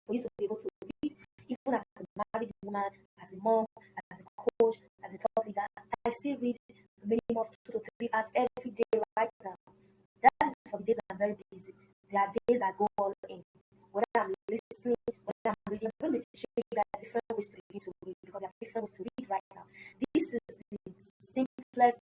for you to be able to read, even as a married woman, as a mom, as a coach, as a top leader. I still read a minimum of 2 to 3 hours every day right now. That is for the days I'm very busy. There are days I go all in. Whether I'm listening, whether I'm reading, I'm going to show you guys different ways to begin to read, because there are different ways to read right now. This is the simplest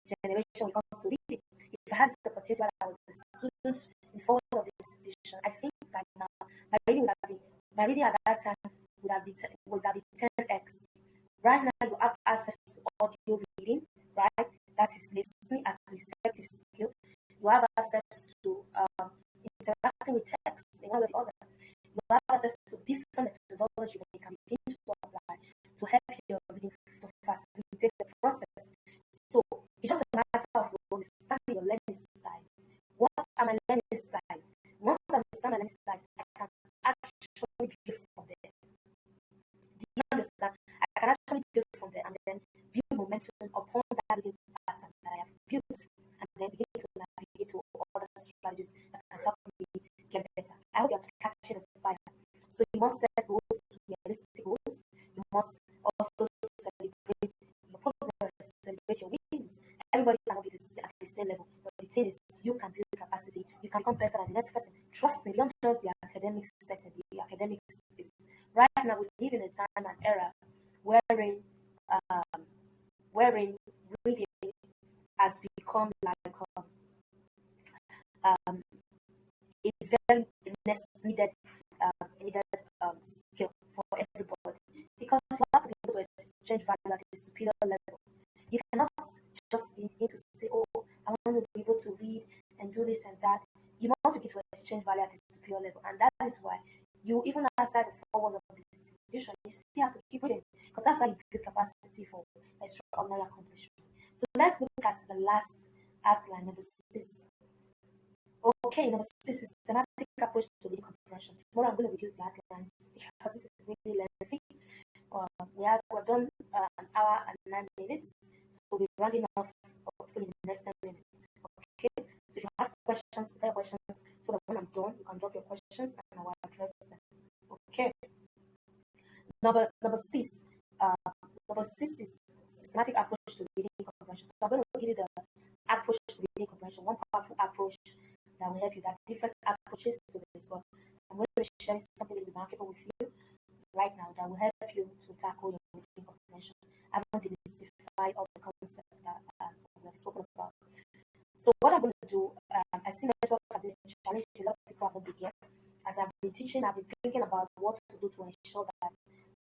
generation when it comes to reading. If I had the opportunity while I was a student in forward of the institution, I think right now my reading at that time would have been 10x. Right now you have access to audio reading, right? That is listening as a receptive skill. You have access to interacting with text in one way or the other. You have access to different methodology that you can begin to apply to help your reading, to facilitate the process. So it's just a matter of understanding your learning styles. What are my learning styles? Once I understand my learning styles, I can actually build from there. Do you understand? I can actually build from there and then build momentum upon that reading pattern that I have built, and then begin to navigate to other strategies that can help me get better. I hope you're catching the fire. So you must set goals, realistic goals. You must also celebrate your progress, celebrate your wins. Everybody cannot be at the same level, but the thing is, you can build capacity. You can become better than the next person. Trust me, beyond just the academic setting, the academic space. Right now, we live in a time and era wherein reading has become like a very needed skill for everybody, because you have to be able to exchange value at a superior level. You cannot just begin to say, "Oh, I want to be able to read and do this and that." You must begin to exchange value at a superior level, and that is why you, even outside the four walls of the institution, you still have to keep reading, because that's how you build capacity for extraordinary accomplishment. So let's look at the last outline, number 6. Okay, number 6 is systematic approach to reading comprehension. Tomorrow I'm going to reduce the outlines because this is really lengthy. We're done an hour and 9 minutes, so we'll be rounding off hopefully in the next 10 minutes. Okay, so if you have questions, prepare questions, so that when I'm done, you can drop your questions and I will address them. Okay. Number six. Uh, Number six is systematic approach to reading comprehension. So I'm going to give you the approach to reading comprehension, one powerful approach that will help you. There are different approaches to this one. I'm going to be sharing something remarkable with you right now that will help you to tackle your reading comprehension. I want to demystify all the concepts that we have spoken about. So what I'm going to do, I see network as a challenge. A lot of people have been here. As I've been teaching, I've been thinking about what to do to ensure that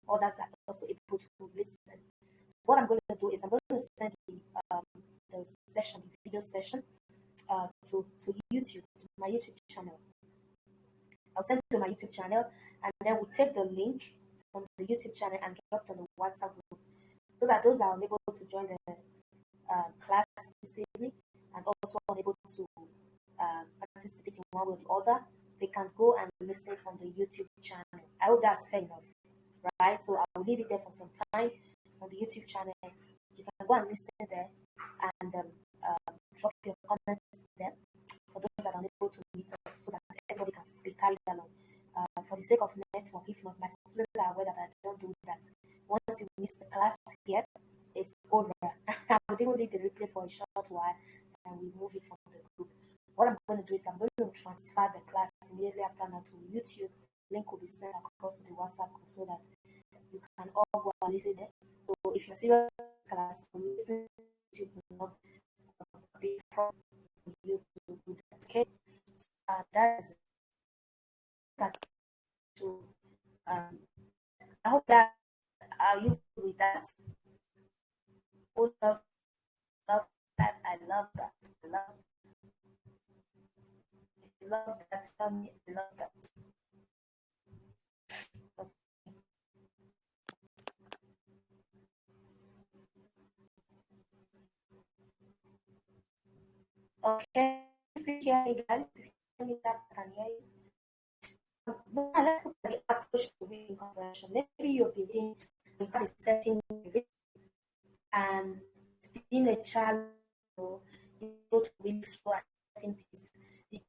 others are also able to listen. So what I'm going to do is I'm going to send the session, the video session, to YouTube, to my YouTube channel. I'll send it to my YouTube channel, and then we'll take the link from the YouTube channel and drop it on the WhatsApp group, so that those that are unable to join the class this evening and also unable to participate in one way or the other, they can go and listen on the YouTube channel. I hope that's fair enough, right? So I'll leave it there for some time on the YouTube channel. You can go and listen there and drop your comments there for those that are unable to meet up, so that everybody can be carried along. For the sake of network, if not, my students are aware that I don't do that. Once you miss the class here, it's over. I would even leave the replay for a short while and we move it from the group. What I'm going to do is I'm going to transfer the class immediately after now to YouTube. Link will be sent across to the WhatsApp group so that you can all go and listen there. So if you're serious class, listening to YouTube will not be a problem for you to do that. Okay, that is that. To I hope that you with that. Who loves love that? I love that. I love that. Tell me I love that. Okay, see here, guys. Let me tap. I can hear you. Now let's look at the approach to reading comprehension. Maybe you've been in, you have a setting and it's been a challenge to to really flow at certain pace. The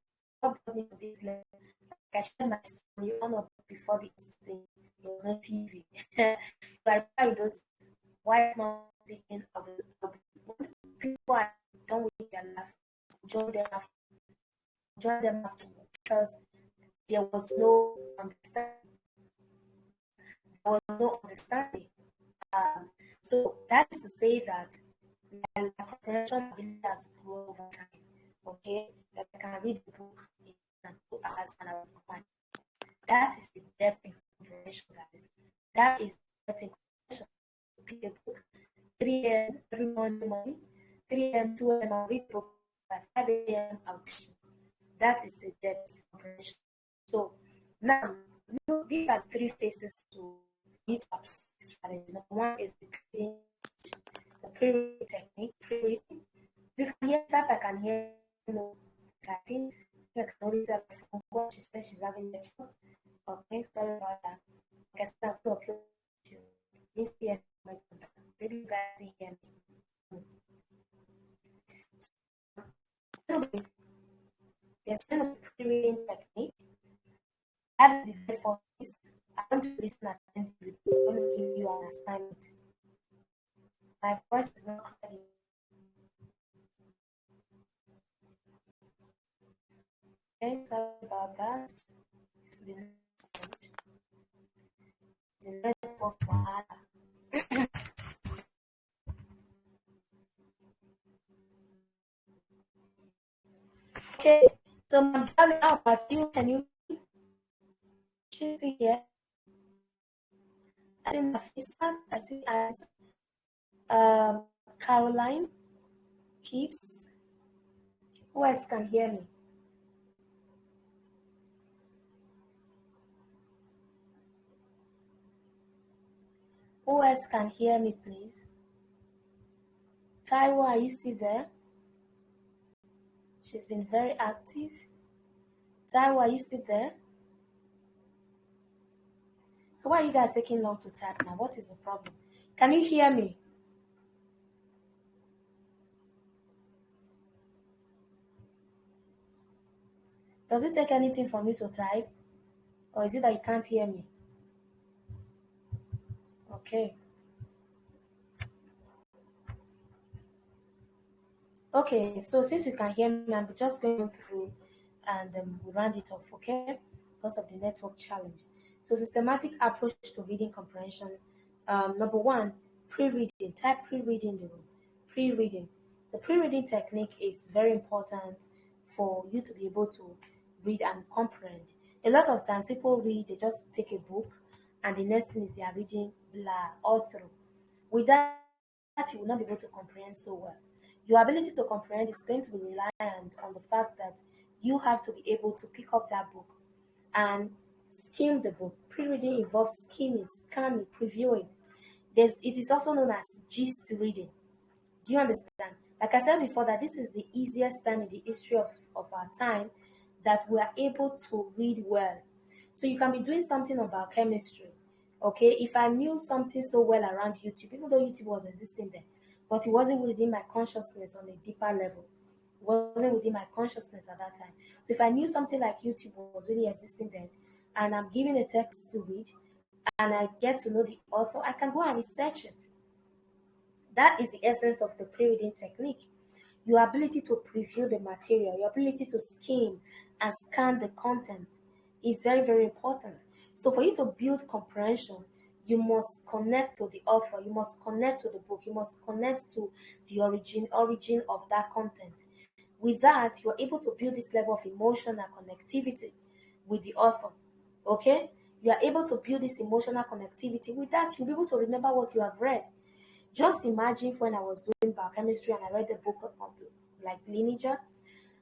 job brought me to this level. Like I shared my story on or before this thing. There was no TV. But I remember those white man taking when people are done with their life, join them afterward, because there was no understanding. There was no understanding. So that is to say that my comprehension ability has grown over time. Okay, that I can read the book in 2 hours and I will command. That is the depth in comprehension, guys. That is the depth in comprehension. Read the book 3 a.m. every morning, 3 a.m., 2 a.m. I'll read the book, by 5 a.m. I'll teach. That is the depth in comprehension. So now, these are 3 phases to need to apply strategy. Number 1 is the pre-reading technique, pre-reading. You can hear type, I can hear typing. I can only tell from what she said she's having lecture. Okay, sorry about that. I can start to upload to Instead my contact. Maybe you guys can hear me. So, there's kind of pre-reading technique. That is the very first. I want to listen attentively. I'm going to give you an assignment. My voice is not clear. Okay, sorry about that. It's the network wahala. Okay, so my darling, how about you? Can you see here? I see Nafisa, I see as Caroline, Keeps. Who else can hear me? Who else can hear me, please? Taiwo, are you still there? She's been very active. Taiwo, are you still there? So why are you guys taking long to type now? What is the problem? Can you hear me? Does it take anything from you to type? Or is it that you can't hear me? Okay. Okay, so since you can hear me, I'm just going through and we'll round it off, okay? Because of the network challenge. So, systematic approach to reading comprehension. Number one, pre-reading. Type pre-reading in the room. Pre-reading. The pre-reading technique is very important for you to be able to read and comprehend. A lot of times, people read, they just take a book, and the next thing is they are reading blah all through. With that, you will not be able to comprehend so well. Your ability to comprehend is going to be reliant on the fact that you have to be able to pick up that book and skim the book. Pre-reading involves skimming, scanning, previewing. It is also known as gist reading. Do you understand? Like I said before, that this is the easiest time in the history of our time that we are able to read well. So you can be doing something about chemistry. Okay, if I knew something so well around YouTube, even though YouTube was existing then, but it wasn't within my consciousness on a deeper level. It wasn't within my consciousness at that time. So if I knew something like YouTube was really existing then, and I'm given a text to read, and I get to know the author, I can go and research it. That is the essence of the pre-reading technique. Your ability to preview the material, your ability to skim and scan the content is very, very important. So for you to build comprehension, you must connect to the author, you must connect to the book, you must connect to the origin of that content. With that, you're able to build this level of emotional connectivity with the author. Okay? You are able to build this emotional connectivity. With that, you'll be able to remember what you have read. Just imagine when I was doing biochemistry and I read the book of like lineager,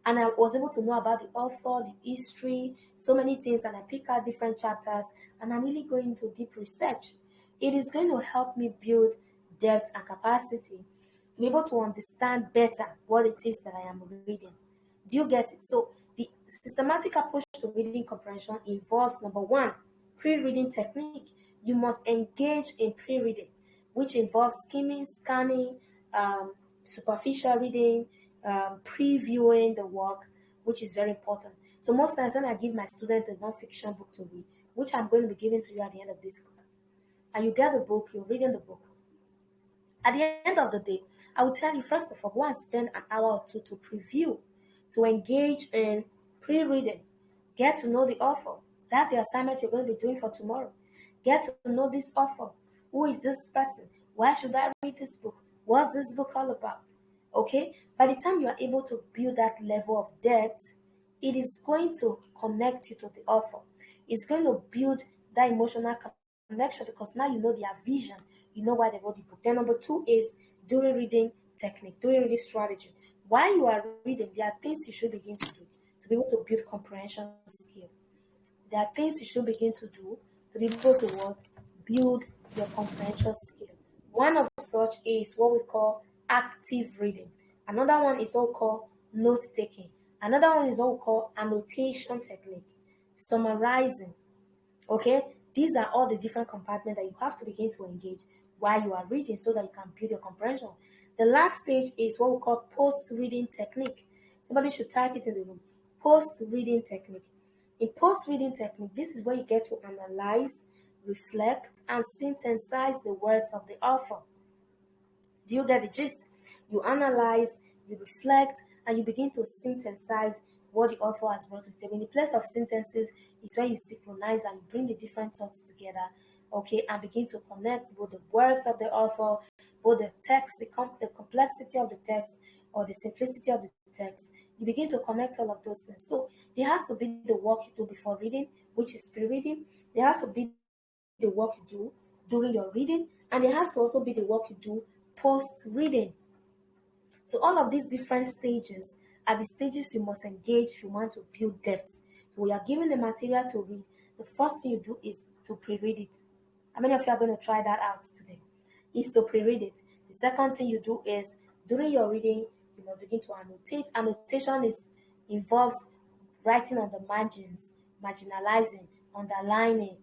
and I was able to know about the author, the history, so many things, and I pick out different chapters, and I'm really going into deep research. It is going to help me build depth and capacity to be able to understand better what it is that I am reading. Do you get it? So the systematic approach to reading comprehension involves number one, pre-reading technique. You must engage in pre-reading, which involves skimming, scanning, superficial reading, previewing the work, which is very important. So most times when I give my students a non-fiction book to read, which I'm going to be giving to you at the end of this class, and you get the book, you're reading the book. At the end of the day, I will tell you first of all, go and spend an hour or two to preview, to engage in pre-reading, get to know the author. That's the assignment you're going to be doing for tomorrow. Get to know this author. Who is this person? Why should I read this book? What's this book all about? Okay? By the time you are able to build that level of depth, it is going to connect you to the author. It's going to build that emotional connection because now you know their vision, you know why they wrote the book. Then number two is during reading technique, during reading strategy. While you are reading, there are things you should begin to do to be able to build comprehension skill. There are things you should begin to do to be able to what? Build your comprehension skill. One of such is what we call active reading. Another one is what we call note taking. Another one is what we call annotation technique, summarizing. Okay, these are all the different compartments that you have to begin to engage while you are reading so that you can build your comprehension. The last stage is what we call post-reading technique. Somebody should type it in the room. Post-reading technique. In post-reading technique, this is where you get to analyze, reflect, and synthesize the words of the author. Do you get the gist? You analyze, you reflect, and you begin to synthesize what the author has brought to the table. In the place of synthesis is where you synchronize and bring the different thoughts together, okay, and begin to connect both the words of the author, both the text, the complexity of the text, or the simplicity of the text. You begin to connect all of those things. So there has to be the work you do before reading, which is pre-reading. There has to be the work you do during your reading, and there has to also be the work you do post reading. So all of these different stages are the stages you must engage if you want to build depth. So we are given the material to read. The first thing you do is to pre-read it. How many of you are going to try that out today? Is to pre-read it. The second thing you do is during your reading, you must begin to annotate. Annotation involves writing on the margins, marginalizing, underlining.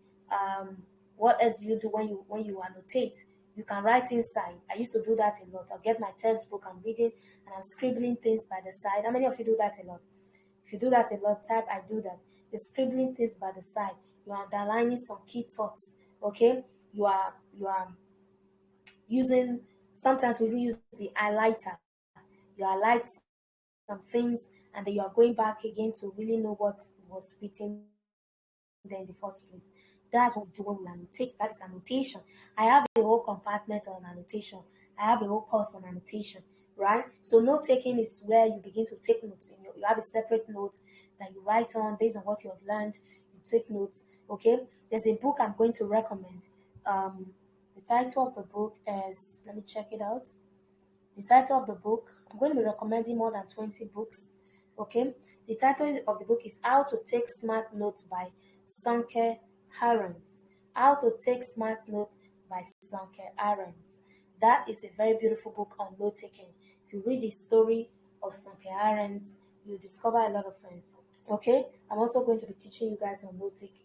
What else do you do when you annotate? You can write inside. I used to do that a lot. I'll get my textbook, I'm reading, and I'm scribbling things by the side. How many of you do that a lot? If you do that a lot, type I do that. You're scribbling things by the side. You are underlining some key thoughts. Okay? You are using, sometimes we even use the highlighter. You highlight some things and then you are going back again to really know what was written there in the first place. That's what we do when we annotate. That is annotation. I have a whole compartment on annotation. I have a whole course on annotation, right? So note taking is where you begin to take notes. You have a separate note that you write on based on what you have learned. You take notes. Okay. There's a book I'm going to recommend. The title of the book is, let me check it out. The title of the book, I'm going to be recommending more than 20 books. Okay. The title of the book is How to Take Smart Notes by Sanke Harens. How to Take Smart Notes by Sanke Harens. That is a very beautiful book on note taking. If you read the story of Sanke Harens, you discover a lot of things. Okay. I'm also going to be teaching you guys on note taking.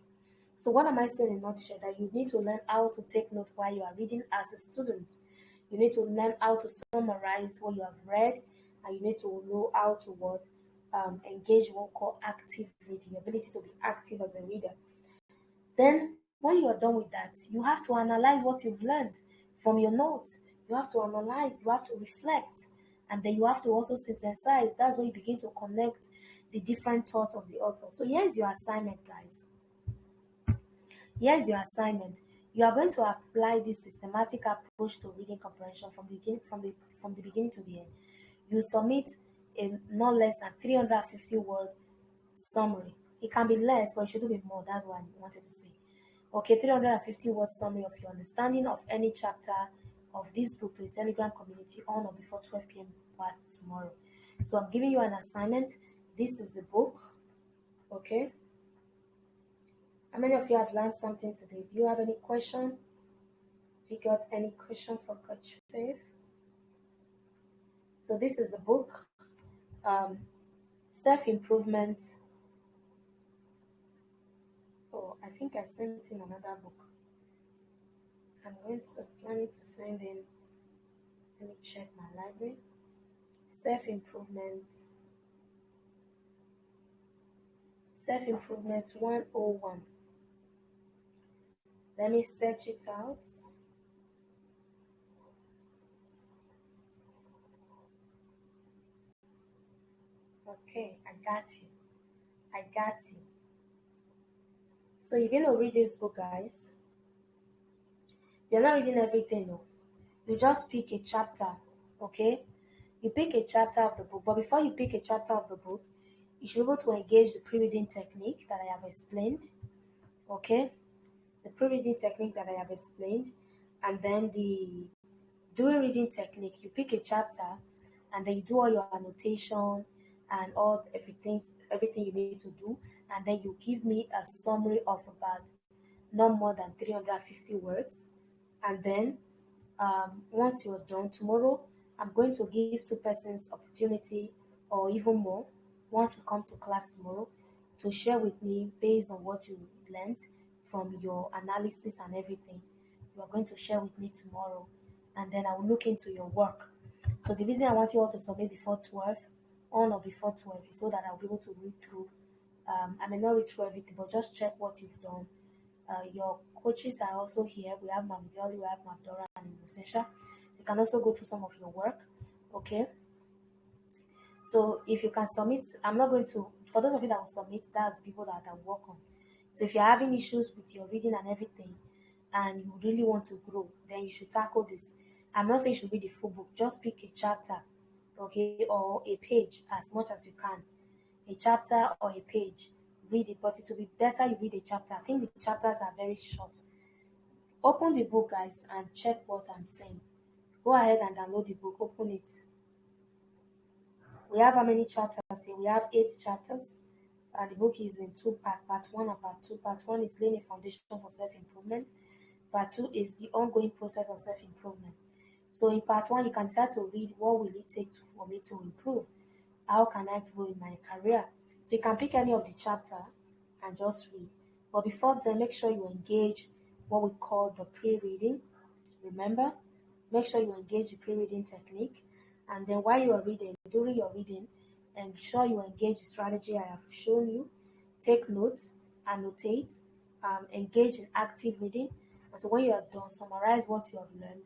So what am I saying in a nutshell? That you need to learn how to take notes while you are reading as a student. You need to learn how to summarize what you have read, and you need to know how to engage what we call active reading, the ability to be active as a reader. Then, when you are done with that, you have to analyze what you've learned from your notes. You have to analyze, you have to reflect, and then you have to also synthesize. That's when you begin to connect the different thoughts of the author. So here's your assignment, guys. Here's your assignment. You are going to apply this systematic approach to reading comprehension from the beginning to the end. You submit a not less than 350 word summary. It can be less, but it shouldn't be more. That's what I wanted to say. Okay, 350 word summary of your understanding of any chapter of this book to the Telegram community on or before 12 p.m. by tomorrow. So I'm giving you an assignment. This is the book. Okay. How many of you have learned something today? Do you have any question? Have you got any question for Coach Faith? So this is the book, Self-Improvement. Oh, I think I sent in another book. I'm planning to send in, let me check my library. Self-Improvement 101. Let me search it out. Okay, I got you. I got you. So you're going to read this book, guys. You're not reading everything, no. You just pick a chapter, okay? You pick a chapter of the book, but before you pick a chapter of the book, you should be able to engage the pre-reading technique that I have explained, okay? The pre-reading technique that I have explained, and then the during reading technique, you pick a chapter, and then you do all your annotation and everything you need to do, and then you give me a summary of about not more than 350 words, and then once you're done tomorrow, I'm going to give two persons opportunity or even more once we come to class tomorrow to share with me based on what you learned from your analysis and everything. You are going to share with me tomorrow, and then I will look into your work. So the reason I want you all to submit before 12, on or before 12, is so that I'll be able to read through. I may not read through everything, but just check what you've done. Your coaches are also here. We have Mamidoli, we have Mabdora and Innocential. You can also go through some of your work. Okay. So if you can submit, I'm not going to, for those of you that will submit, that's the people that I work on. So if you're having issues with your reading and everything, and you really want to grow, then you should tackle this. I'm not saying you should read the full book, just pick a chapter, okay, or a page as much as you can. A chapter or a page, read it, but it will be better you read a chapter. I think the chapters are very short. Open the book, guys, and check what I'm saying. Go ahead and download the book, open it. We have how many chapters here? We have 8 chapters. The book is in 2 parts, part 1 and part 2. Part 1 is laying a foundation for self-improvement. Part 2 is the ongoing process of self-improvement. So in part 1, you can start to read what will it take for me to improve. How can I grow in my career? So you can pick any of the chapter and just read. But before then, make sure you engage what we call the pre-reading. Remember, make sure you engage the pre-reading technique. And then while you are reading, during your reading, ensure you engage the strategy I have shown you. Take notes, annotate, engage in active reading. And so when you are done, summarize what you have learned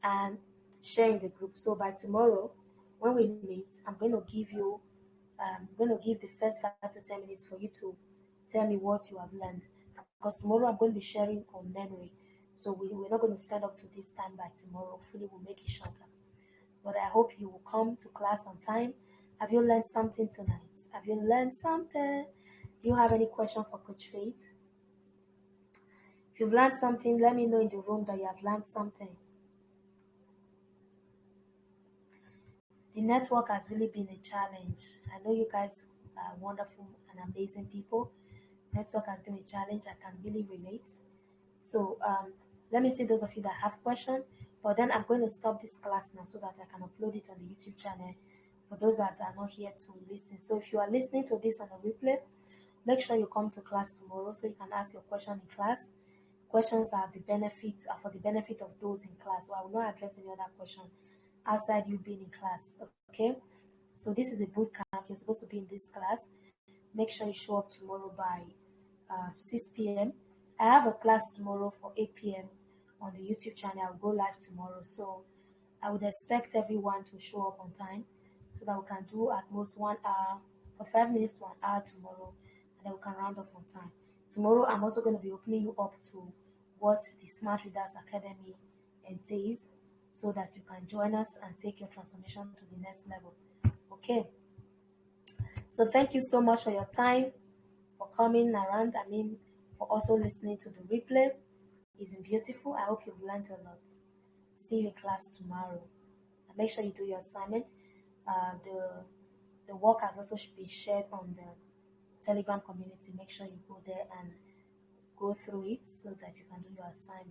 and share in the group. So by tomorrow, when we meet, I'm going to give the first 5 to 10 minutes for you to tell me what you have learned. Because tomorrow I'm going to be sharing on memory. So we're not going to spend up to this time by tomorrow. Hopefully, we'll make it shorter. But I hope you will come to class on time. Have you learned something tonight? Have you learned something? Do you have any question for Coach Faith? If you've learned something, let me know in the room that you have learned something. The network has really been a challenge. I know you guys are wonderful and amazing people. Network has been a challenge. I can really relate. So let me see those of you that have questions. But then I'm going to stop this class now so that I can upload it on the YouTube channel for those that are not here to listen. So if you are listening to this on a replay, make sure you come to class tomorrow so you can ask your question in class. Questions are for the benefit of those in class. So I will not address any other question outside you being in class. Okay? So this is a boot camp. You're supposed to be in this class. Make sure you show up tomorrow by 6 p.m. I have a class tomorrow for 8 p.m. on the YouTube channel. I'll go live tomorrow. So I would expect everyone to show up on time so that we can do at most 1 hour, for 5 minutes to 1 hour tomorrow, and then we can round off on time. Tomorrow, I'm also going to be opening you up to what the Smart Readers Academy entails so that you can join us and take your transformation to the next level. Okay. So thank you so much for your time, for coming around. For also listening to the replay. It's been beautiful. I hope you've learned a lot. See you in class tomorrow. And make sure you do your assignment. The work has also been shared on the Telegram community. Make sure you go there and go through it so that you can do your assignment.